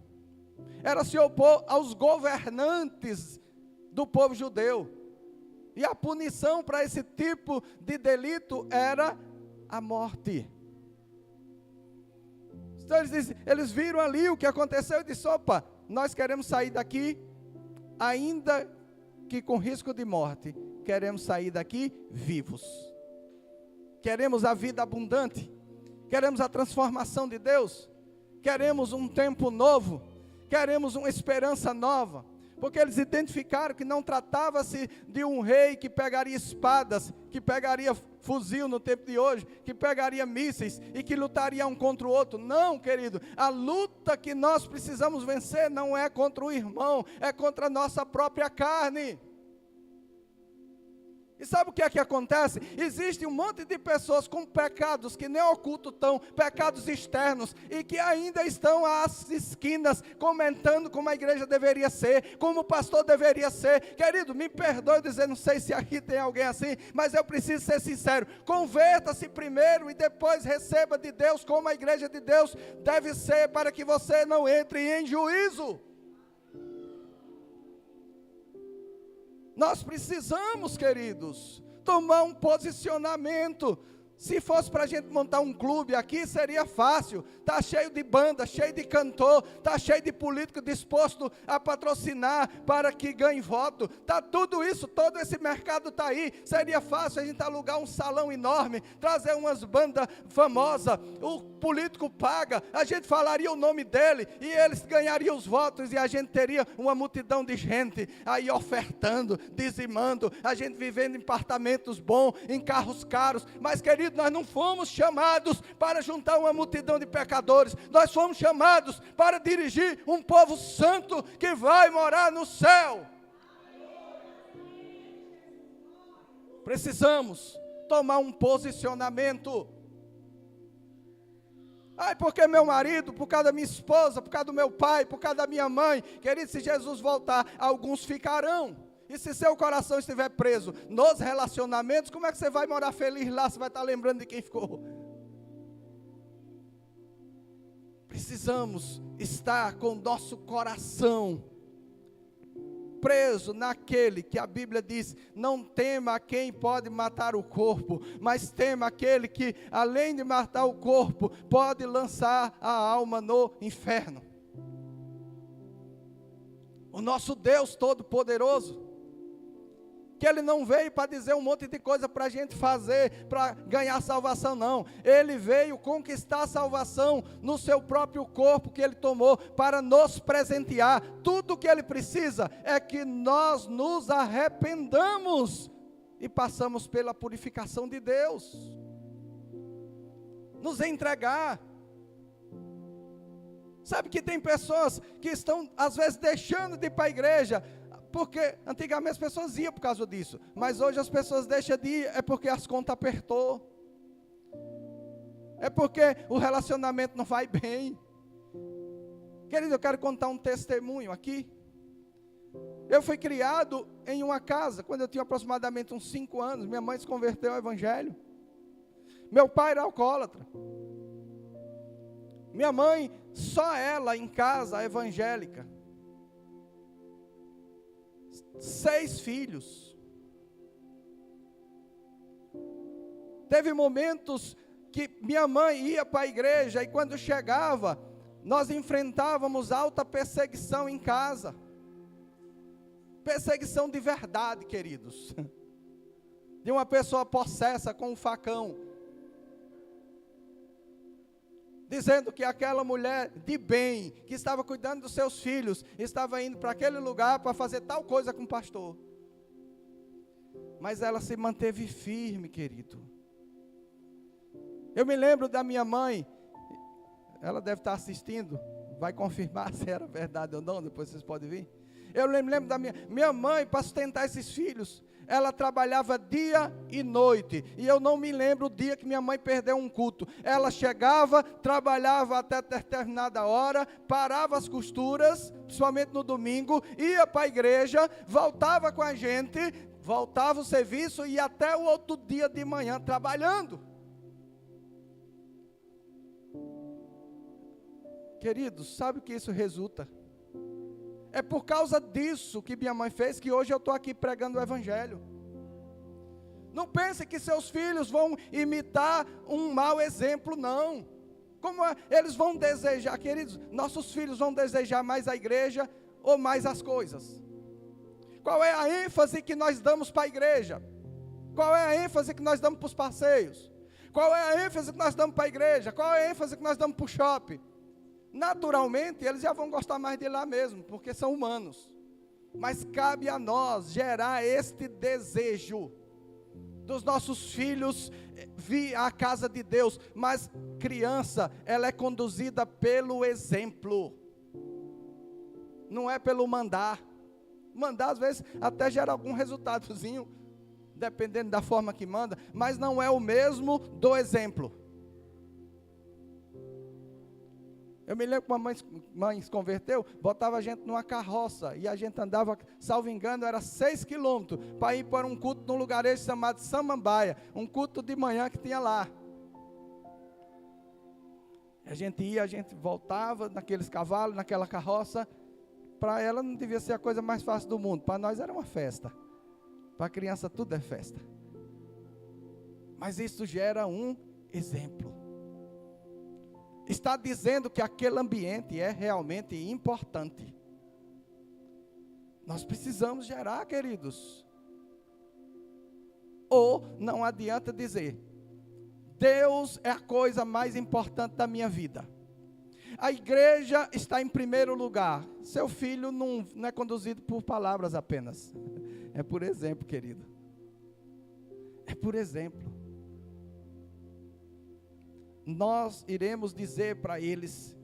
era se opor aos governantes do povo judeu. E a punição para esse tipo de delito era a morte. Então eles viram ali o que aconteceu e disseram: opa, nós queremos sair daqui, ainda que com risco de morte, queremos sair daqui vivos. Queremos a vida abundante, queremos a transformação de Deus, queremos um tempo novo, queremos uma esperança nova, porque eles identificaram que não tratava-se de um rei que pegaria espadas, que pegaria fuzil no tempo de hoje, que pegaria mísseis e que lutaria um contra o outro. Não, querido, a luta que nós precisamos vencer não é contra o irmão, é contra a nossa própria carne. E sabe o que é que acontece? Existe um monte de pessoas com pecados que nem oculto estão, pecados externos, e que ainda estão às esquinas, comentando como a igreja deveria ser, como o pastor deveria ser. Querido, me perdoe dizer, não sei se aqui tem alguém assim, mas eu preciso ser sincero: converta-se primeiro e depois receba de Deus como a igreja de Deus deve ser, para que você não entre em juízo. Nós precisamos, queridos, tomar um posicionamento. Se fosse para a gente montar um clube aqui, seria fácil. Está cheio de banda, cheio de cantor, está cheio de político disposto a patrocinar para que ganhe voto. Está tudo isso, todo esse mercado está aí. Seria fácil a gente alugar um salão enorme, trazer umas bandas famosas, o político paga, a gente falaria o nome dele e eles ganhariam os votos e a gente teria uma multidão de gente aí ofertando, dizimando, a gente vivendo em apartamentos bons, em carros caros. Mas, querido, nós não fomos chamados para juntar uma multidão de pecadores, nós fomos chamados para dirigir um povo santo que vai morar no céu. Precisamos tomar um posicionamento. Ai, porque meu marido, por causa da minha esposa, por causa do meu pai, por causa da minha mãe. Querido, se Jesus voltar, alguns ficarão. E se seu coração estiver preso nos relacionamentos, como é que você vai morar feliz lá? Você vai estar lembrando de quem ficou? Precisamos estar com o nosso coração preso naquele que a Bíblia diz: não tema a quem pode matar o corpo, mas tema aquele que, além de matar o corpo, pode lançar a alma no inferno. O nosso Deus Todo-Poderoso, que Ele não veio para dizer um monte de coisa para a gente fazer, para ganhar salvação, não. Ele veio conquistar a salvação no seu próprio corpo que Ele tomou para nos presentear. Tudo que Ele precisa é que nós nos arrependamos e passamos pela purificação de Deus. Nos entregar. Sabe que tem pessoas que estão, às vezes, deixando de ir para a igreja, porque antigamente as pessoas iam por causa disso, mas hoje as pessoas deixam de ir, é porque as contas apertou, é porque o relacionamento não vai bem. Querido, eu quero contar um testemunho aqui. Eu fui criado em uma casa, quando eu tinha aproximadamente uns 5 anos, minha mãe se converteu ao evangelho, meu pai era alcoólatra, minha mãe, só ela em casa, evangélica, 6 filhos. Teve momentos que minha mãe ia para a igreja e quando chegava, nós enfrentávamos alta perseguição em casa. Perseguição de verdade, queridos. De uma pessoa possessa com um facão, dizendo que aquela mulher de bem, que estava cuidando dos seus filhos, estava indo para aquele lugar para fazer tal coisa com o pastor. Mas ela se manteve firme, querido. Eu me lembro da minha mãe, ela deve estar assistindo, vai confirmar se era verdade ou não, depois vocês podem vir. Eu me lembro da minha mãe, para sustentar esses filhos, ela trabalhava dia e noite, e eu não me lembro o dia que minha mãe perdeu um culto. Ela chegava, trabalhava até determinada hora, parava as costuras, principalmente no domingo, ia para a igreja, voltava com a gente, voltava o serviço e até o outro dia de manhã trabalhando. Queridos, sabe o que isso resulta? É por causa disso que minha mãe fez, que hoje eu estou aqui pregando o evangelho. Não pense que seus filhos vão imitar um mau exemplo, não. Como eles vão desejar, queridos, nossos filhos vão desejar mais a igreja ou mais as coisas? Qual é a ênfase que nós damos para a igreja? Qual é a ênfase que nós damos para os passeios? Qual é a ênfase que nós damos para a igreja? Qual é a ênfase que nós damos para o shopping? Naturalmente, eles já vão gostar mais de lá mesmo, porque são humanos. Mas cabe a nós gerar este desejo dos nossos filhos vir à casa de Deus. Mas criança, ela é conduzida pelo exemplo, não é pelo mandar. Mandar às vezes até gera algum resultadozinho, dependendo da forma que manda, mas não é o mesmo do exemplo. Eu me lembro que uma mãe se converteu, botava a gente numa carroça, e a gente andava, salvo engano, era 6 quilômetros, para ir para um culto num lugarejo chamado Samambaia, um culto de manhã que tinha lá. A gente ia, a gente voltava naqueles cavalos, naquela carroça. Para ela não devia ser a coisa mais fácil do mundo, para nós era uma festa, para a criança tudo é festa. Mas isso gera um exemplo. Está dizendo que aquele ambiente é realmente importante. Nós precisamos gerar, queridos. Ou não adianta dizer, Deus é a coisa mais importante da minha vida. A igreja está em primeiro lugar. Seu filho não é conduzido por palavras apenas. É por exemplo, querido. É por exemplo. Nós iremos dizer para eles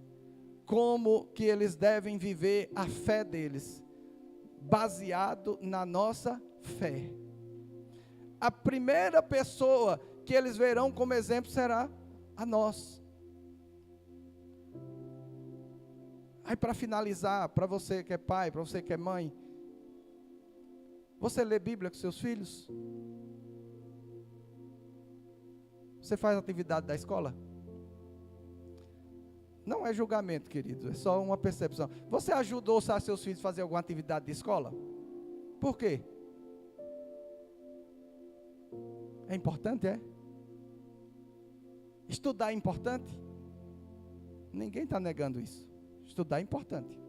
como que eles devem viver a fé deles, baseado na nossa fé. A primeira pessoa que eles verão como exemplo será a nós. Aí para finalizar, para você que é pai, para você que é mãe, você lê Bíblia com seus filhos? Você faz atividade da escola? Não é julgamento, querido, é só uma percepção. Você ajudou seus filhos a fazer alguma atividade de escola? Por quê? É importante, é? Estudar é importante? Ninguém está negando isso. Estudar é importante.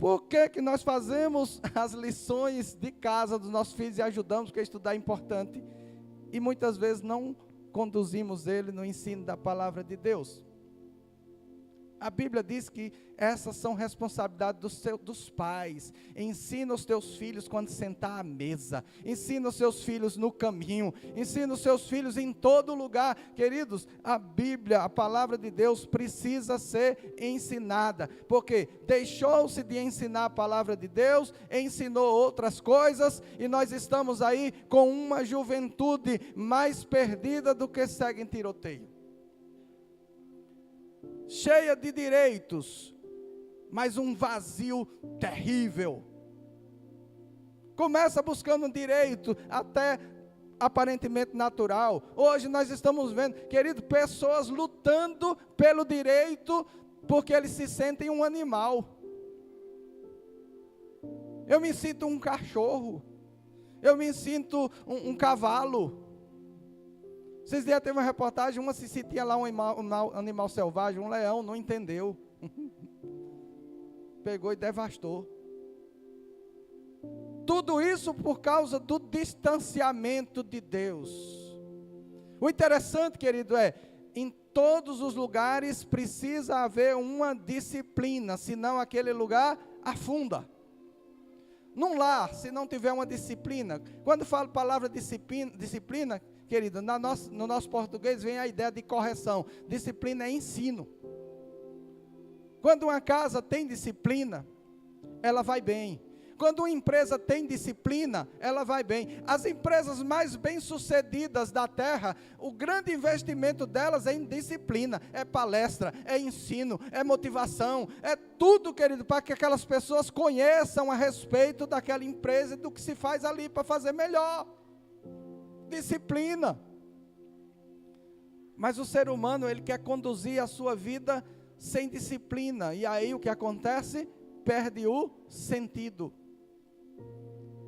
Por que que nós fazemos as lições de casa dos nossos filhos e ajudamos, porque estudar é importante, e muitas vezes não conduzimos ele no ensino da palavra de Deus? A Bíblia diz que essas são responsabilidades dos pais. Ensina os teus filhos quando sentar à mesa. Ensina os seus filhos no caminho. Ensina os seus filhos em todo lugar. Queridos, a Bíblia, a palavra de Deus precisa ser ensinada. Porque deixou-se de ensinar a palavra de Deus, ensinou outras coisas, e nós estamos aí com uma juventude mais perdida do que segue em tiroteio. Cheia de direitos, mas um vazio terrível. Começa buscando um direito até aparentemente natural. Hoje nós estamos vendo, querido, pessoas lutando pelo direito porque eles se sentem um animal. Eu me sinto um cachorro. Eu me sinto um cavalo. Vocês dias teve uma reportagem, uma se sentia lá um animal selvagem, um leão, não entendeu. Pegou e devastou. Tudo isso por causa do distanciamento de Deus. O interessante, querido, em todos os lugares precisa haver uma disciplina, senão aquele lugar afunda. Num lar, se não tiver uma disciplina, quando falo palavra disciplina, querido, no nosso português vem a ideia de correção. Disciplina é ensino. Quando uma casa tem disciplina, ela vai bem. Quando uma empresa tem disciplina, ela vai bem. As empresas mais bem-sucedidas da terra, o grande investimento delas é em disciplina, é palestra, é ensino, é motivação, é tudo, querido, para que aquelas pessoas conheçam a respeito daquela empresa e do que se faz ali para fazer melhor. Disciplina. Mas o ser humano, ele quer conduzir a sua vida sem disciplina, e aí o que acontece? Perde o sentido.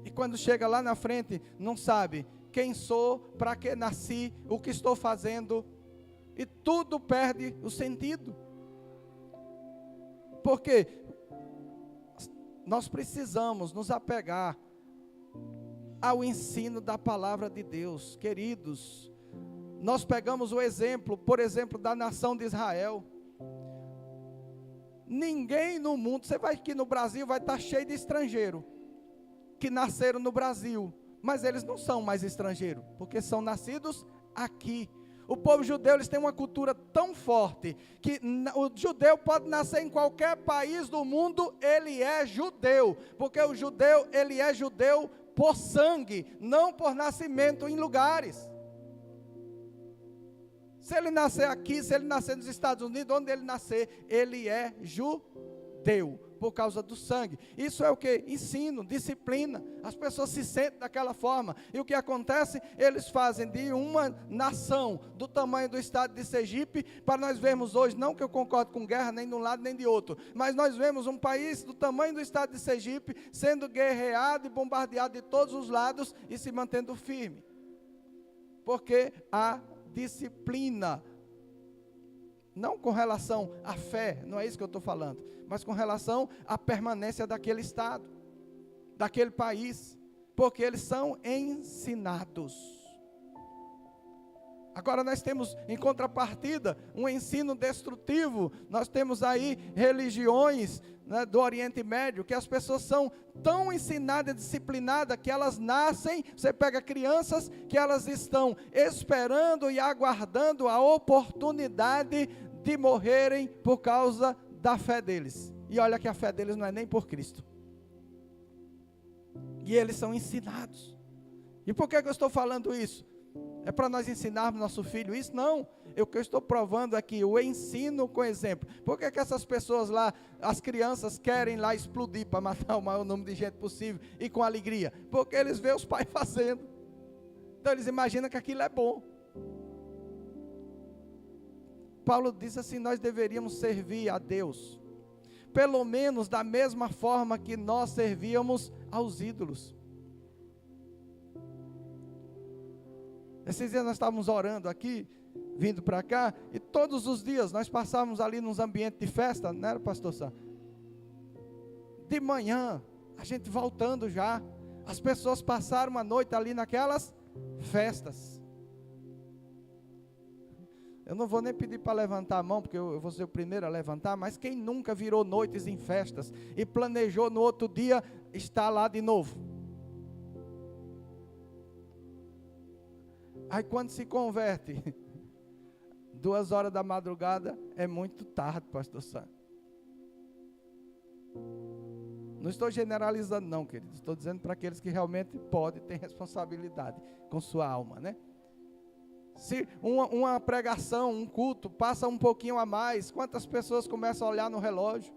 E quando chega lá na frente, não sabe quem sou, para que nasci, o que estou fazendo, e tudo perde o sentido. Porque nós precisamos nos apegar ao ensino da palavra de Deus. Queridos, nós pegamos o exemplo, por exemplo, da nação de Israel. Ninguém no mundo, você vai aqui no Brasil, vai estar cheio de estrangeiro, que nasceram no Brasil, mas eles não são mais estrangeiros, porque são nascidos aqui. O povo judeu, eles têm uma cultura tão forte, que o judeu pode nascer em qualquer país do mundo, ele é judeu, porque o judeu, ele é judeu por sangue, não por nascimento em lugares. Se ele nascer aqui, se ele nascer nos Estados Unidos, onde ele nascer, ele é judeu, por causa do sangue. Isso é o que? Ensino, disciplina. As pessoas se sentem daquela forma. E o que acontece? Eles fazem de uma nação do tamanho do estado de Sergipe, para nós vermos hoje, não que eu concordo com guerra, nem de um lado nem de outro, mas nós vemos um país do tamanho do estado de Sergipe, sendo guerreado e bombardeado de todos os lados, e se mantendo firme. Porque a disciplina, não com relação à fé, não é isso que eu estou falando, mas com relação à permanência daquele estado, daquele país, porque eles são ensinados. Agora nós temos, em contrapartida, um ensino destrutivo. Nós temos aí religiões, né, do Oriente Médio, que as pessoas são tão ensinadas, disciplinadas, que elas nascem, você pega crianças, que elas estão esperando e aguardando a oportunidade de morrerem por causa da fé deles. E olha que a fé deles não é nem por Cristo. E eles são ensinados. E por que eu estou falando isso? É para nós ensinarmos nosso filho isso? Não. O que eu estou provando aqui, o ensino com exemplo. Por que essas pessoas lá, as crianças querem lá explodir para matar o maior número de gente possível e com alegria? Porque eles veem os pais fazendo. Então eles imaginam que aquilo é bom. Paulo diz assim, nós deveríamos servir a Deus, pelo menos da mesma forma que nós servíamos aos ídolos. Esses dias nós estávamos orando aqui, vindo para cá, e todos os dias nós passávamos ali nos ambientes de festa, não era, pastor Sá? de manhã, a gente voltando já, as pessoas passaram uma noite ali naquelas festas. Eu não vou nem pedir para levantar a mão, porque eu vou ser o primeiro a levantar, mas quem nunca virou noites em festas e planejou no outro dia estar lá de novo? Aí quando se converte, 2 horas da madrugada é muito tarde, pastor Sandro. Não estou generalizando não, queridos, estou dizendo para aqueles que realmente podem ter responsabilidade com sua alma, né? Se uma pregação, um culto, passa um pouquinho a mais, quantas pessoas começam a olhar no relógio?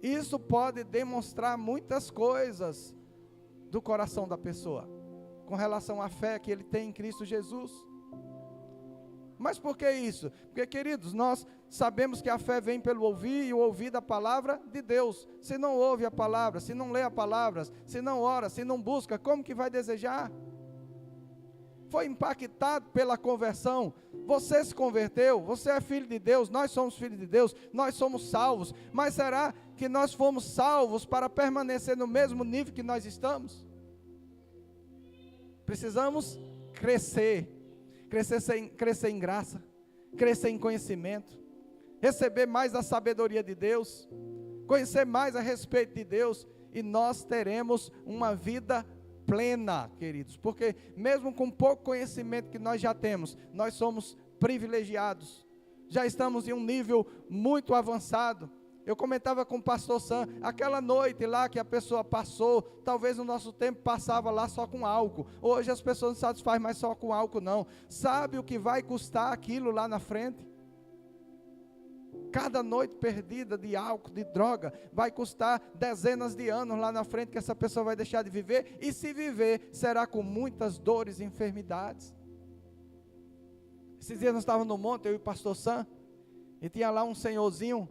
Isso pode demonstrar muitas coisas do coração da pessoa, com relação à fé que ele tem em Cristo Jesus. Mas por que isso? Porque, queridos, nós sabemos que a fé vem pelo ouvir e o ouvir da palavra de Deus. Se não ouve a palavra, se não lê a palavra, se não ora, se não busca, como que vai desejar? Foi impactado pela conversão, você se converteu, você é filho de Deus, nós somos filhos de Deus, nós somos salvos, mas será que nós fomos salvos para permanecer no mesmo nível que nós estamos? Precisamos crescer em graça, crescer em conhecimento, receber mais da sabedoria de Deus, conhecer mais a respeito de Deus, e nós teremos uma vida plena, queridos, porque mesmo com pouco conhecimento que nós já temos, nós somos privilegiados, já estamos em um nível muito avançado. Eu comentava com o pastor Sam, aquela noite lá que a pessoa passou, talvez no nosso tempo passava lá só com álcool, hoje as pessoas não satisfazem mais só com álcool não, sabe o que vai custar aquilo lá na frente? Cada noite perdida de álcool, de droga, vai custar dezenas de anos lá na frente que essa pessoa vai deixar de viver, e se viver, será com muitas dores e enfermidades. Esses dias nós estávamos no monte, eu e o pastor Sam, e tinha lá um senhorzinho,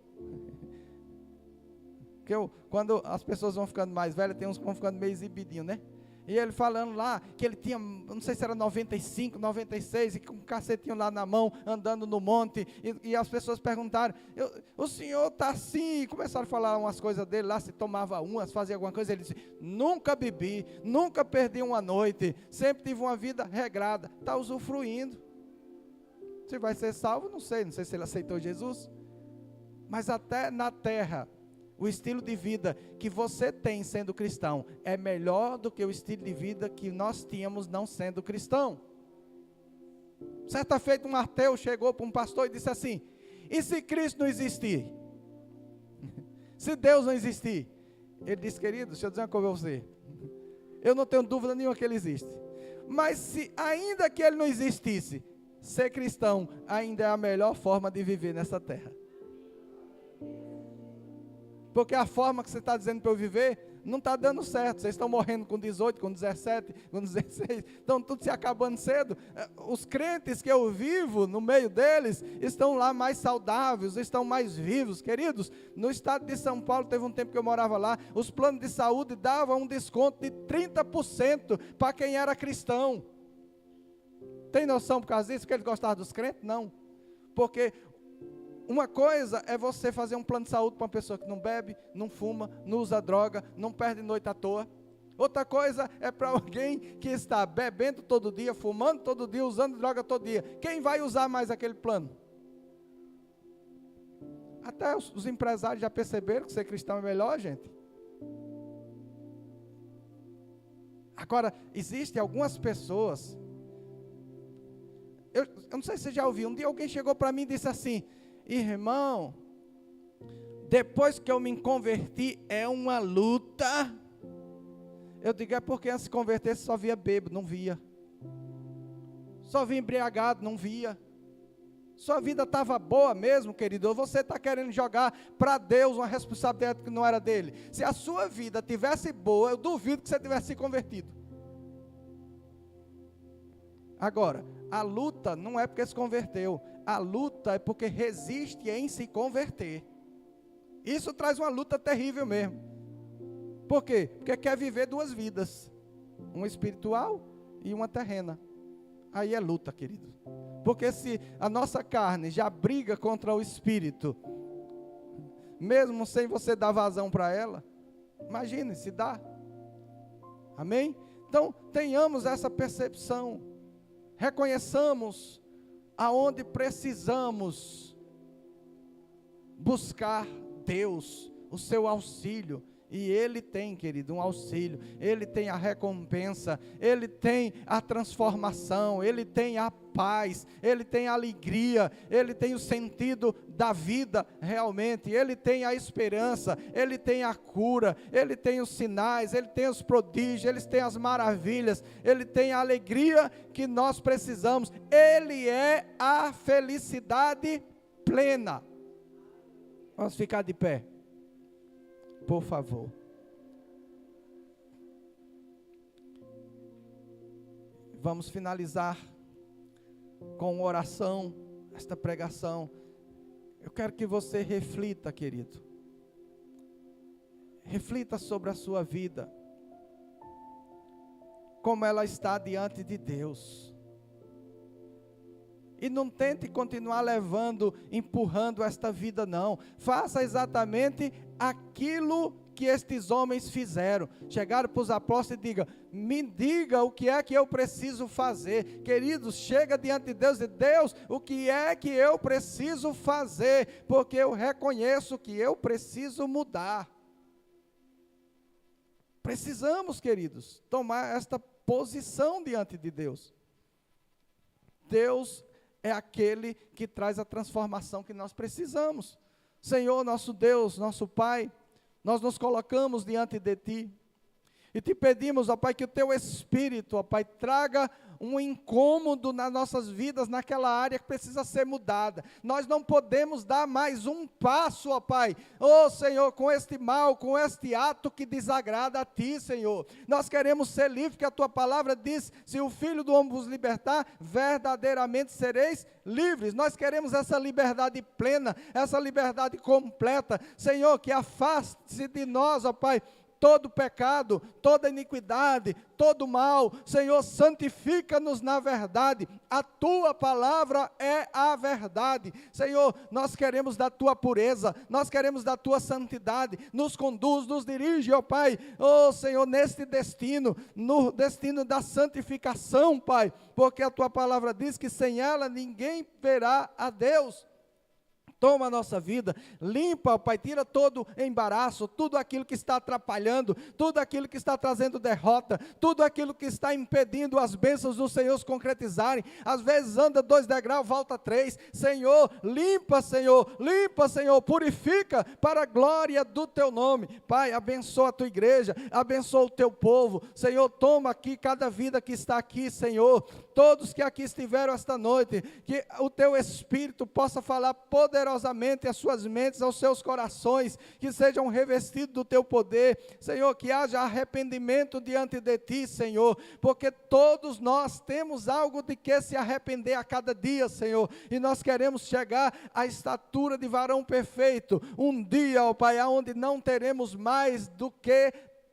que quando as pessoas vão ficando mais velhas, tem uns que vão ficando meio exibidinhos, né? E ele falando lá, que ele tinha, não sei se era 95, 96, e com um cacetinho lá na mão, andando no monte, e as pessoas perguntaram, o senhor está assim, e começaram a falar umas coisas dele lá, se tomava umas, fazia alguma coisa, ele disse, nunca bebi, nunca perdi uma noite, sempre tive uma vida regrada, está usufruindo. Se vai ser salvo, não sei se ele aceitou Jesus, mas até na terra, o estilo de vida que você tem sendo cristão é melhor do que o estilo de vida que nós tínhamos não sendo cristão. Certa feita um ateu chegou para um pastor e disse assim, e se Cristo não existir? Se Deus não existir? Ele disse, querido, deixa eu dizer uma coisa a você, eu não tenho dúvida nenhuma que Ele existe, mas se ainda que Ele não existisse, ser cristão ainda é a melhor forma de viver nessa terra. Porque a forma que você está dizendo para eu viver, não está dando certo. Vocês estão morrendo com 18, com 17, com 16, estão tudo se acabando cedo. Os crentes que eu vivo no meio deles, estão lá mais saudáveis, estão mais vivos. Queridos, no estado de São Paulo, teve um tempo que eu morava lá, os planos de saúde davam um desconto de 30% para quem era cristão. Tem noção por causa disso, que eles gostavam dos crentes? Não. Porque uma coisa é você fazer um plano de saúde para uma pessoa que não bebe, não fuma, não usa droga, não perde noite à toa. Outra coisa é para alguém que está bebendo todo dia, fumando todo dia, usando droga todo dia. Quem vai usar mais aquele plano? Até os empresários já perceberam que ser cristão é melhor, gente. Agora, existem algumas pessoas, eu não sei se você já ouviu, um dia alguém chegou para mim e disse assim, irmão, depois que eu me converti, é uma luta. Eu digo, é porque antes de se converter, você só via bêbado, não via. Só via embriagado, não via. Sua vida estava boa mesmo, querido, ou você está querendo jogar para Deus uma responsabilidade que não era dele. Se a sua vida tivesse boa, eu duvido que você tivesse se convertido. Agora, a luta não é porque se converteu, a luta é porque resiste em se converter. Isso traz uma luta terrível mesmo. Por quê? Porque quer viver 2 vidas, uma espiritual e uma terrena. Aí é luta, querido. Porque se a nossa carne já briga contra o espírito, mesmo sem você dar vazão para ela. Imagine se dá. Amém? Então, tenhamos essa percepção. Reconheçamos aonde precisamos buscar Deus, o seu auxílio. E Ele tem, querido, um auxílio, Ele tem a recompensa, Ele tem a transformação, Ele tem a paz, Ele tem a alegria, Ele tem o sentido da vida realmente, Ele tem a esperança, Ele tem a cura, Ele tem os sinais, Ele tem os prodígios, Ele tem as maravilhas, Ele tem a alegria que nós precisamos, Ele é a felicidade plena. Vamos ficar de pé. Por favor. Vamos finalizar com uma oração, esta pregação. Eu quero que você reflita, querido. Reflita sobre a sua vida. Como ela está diante de Deus. E não tente continuar levando, empurrando esta vida, não. Faça exatamente aquilo que estes homens fizeram. Chegaram para os apóstolos e digam: me diga o que é que eu preciso fazer. Queridos, chega diante de Deus e Deus, o que é que eu preciso fazer? Porque eu reconheço que eu preciso mudar. Precisamos, queridos, tomar esta posição diante de Deus. Deus é aquele que traz a transformação que nós precisamos. Senhor, nosso Deus, nosso Pai, nós nos colocamos diante de Ti e Te pedimos, ó Pai, que o Teu Espírito, ó Pai, traga um incômodo nas nossas vidas, naquela área que precisa ser mudada. Nós não podemos dar mais um passo, ó Pai, Senhor, com este mal, com este ato que desagrada a Ti, Senhor. Nós queremos ser livres, porque a Tua palavra diz: se o Filho do Homem vos libertar, verdadeiramente sereis livres. Nós queremos essa liberdade plena, essa liberdade completa, Senhor, que afaste de nós, ó Pai, todo pecado, toda iniquidade, todo mal. Senhor, santifica-nos na verdade, a Tua palavra é a verdade. Senhor, nós queremos da Tua pureza, nós queremos da Tua santidade, nos conduz, nos dirige, ó Pai, Senhor, neste destino, no destino da santificação, Pai, porque a Tua palavra diz que sem ela ninguém verá a Deus. Toma a nossa vida, limpa, Pai, tira todo embaraço, tudo aquilo que está atrapalhando, tudo aquilo que está trazendo derrota, tudo aquilo que está impedindo as bênçãos do Senhor se concretizarem. Às vezes anda 2 degraus, volta 3. Senhor, limpa, Senhor, purifica para a glória do Teu nome. Pai, abençoa a Tua igreja, abençoa o Teu povo. Senhor, toma aqui cada vida que está aqui, Senhor. Todos que aqui estiveram esta noite, que o Teu Espírito possa falar poderosamente às suas mentes, aos seus corações, que sejam revestidos do Teu poder, Senhor, que haja arrependimento diante de Ti, Senhor, porque todos nós temos algo de que se arrepender a cada dia, Senhor, e nós queremos chegar à estatura de varão perfeito, um dia, ó Pai, onde não teremos mais do que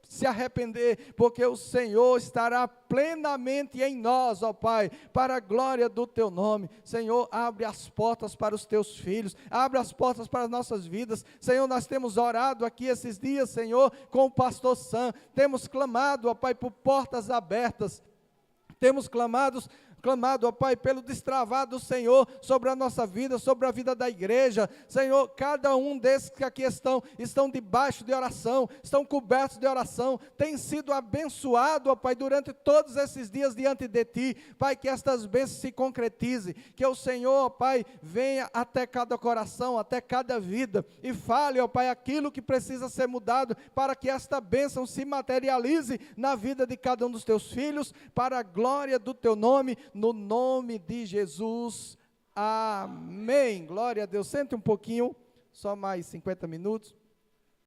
se arrepender, porque o Senhor estará plenamente em nós, ó Pai, para a glória do Teu nome. Senhor, abre as portas para os Teus filhos, abre as portas para as nossas vidas. Senhor, nós temos orado aqui esses dias, Senhor, com o pastor Sam, temos clamado, ó Pai, por portas abertas, temos clamado, ó Pai, pelo destravar do Senhor sobre a nossa vida, sobre a vida da igreja. Senhor, cada um desses que aqui estão debaixo de oração, estão cobertos de oração, tem sido abençoado, ó Pai, durante todos esses dias diante de Ti. Pai, que estas bênçãos se concretizem, que o Senhor, ó Pai, venha até cada coração, até cada vida, e fale, ó Pai, aquilo que precisa ser mudado, para que esta bênção se materialize na vida de cada um dos Teus filhos, para a glória do Teu nome, no nome de Jesus, amém. Glória a Deus. Sente um pouquinho, só mais 50 minutos.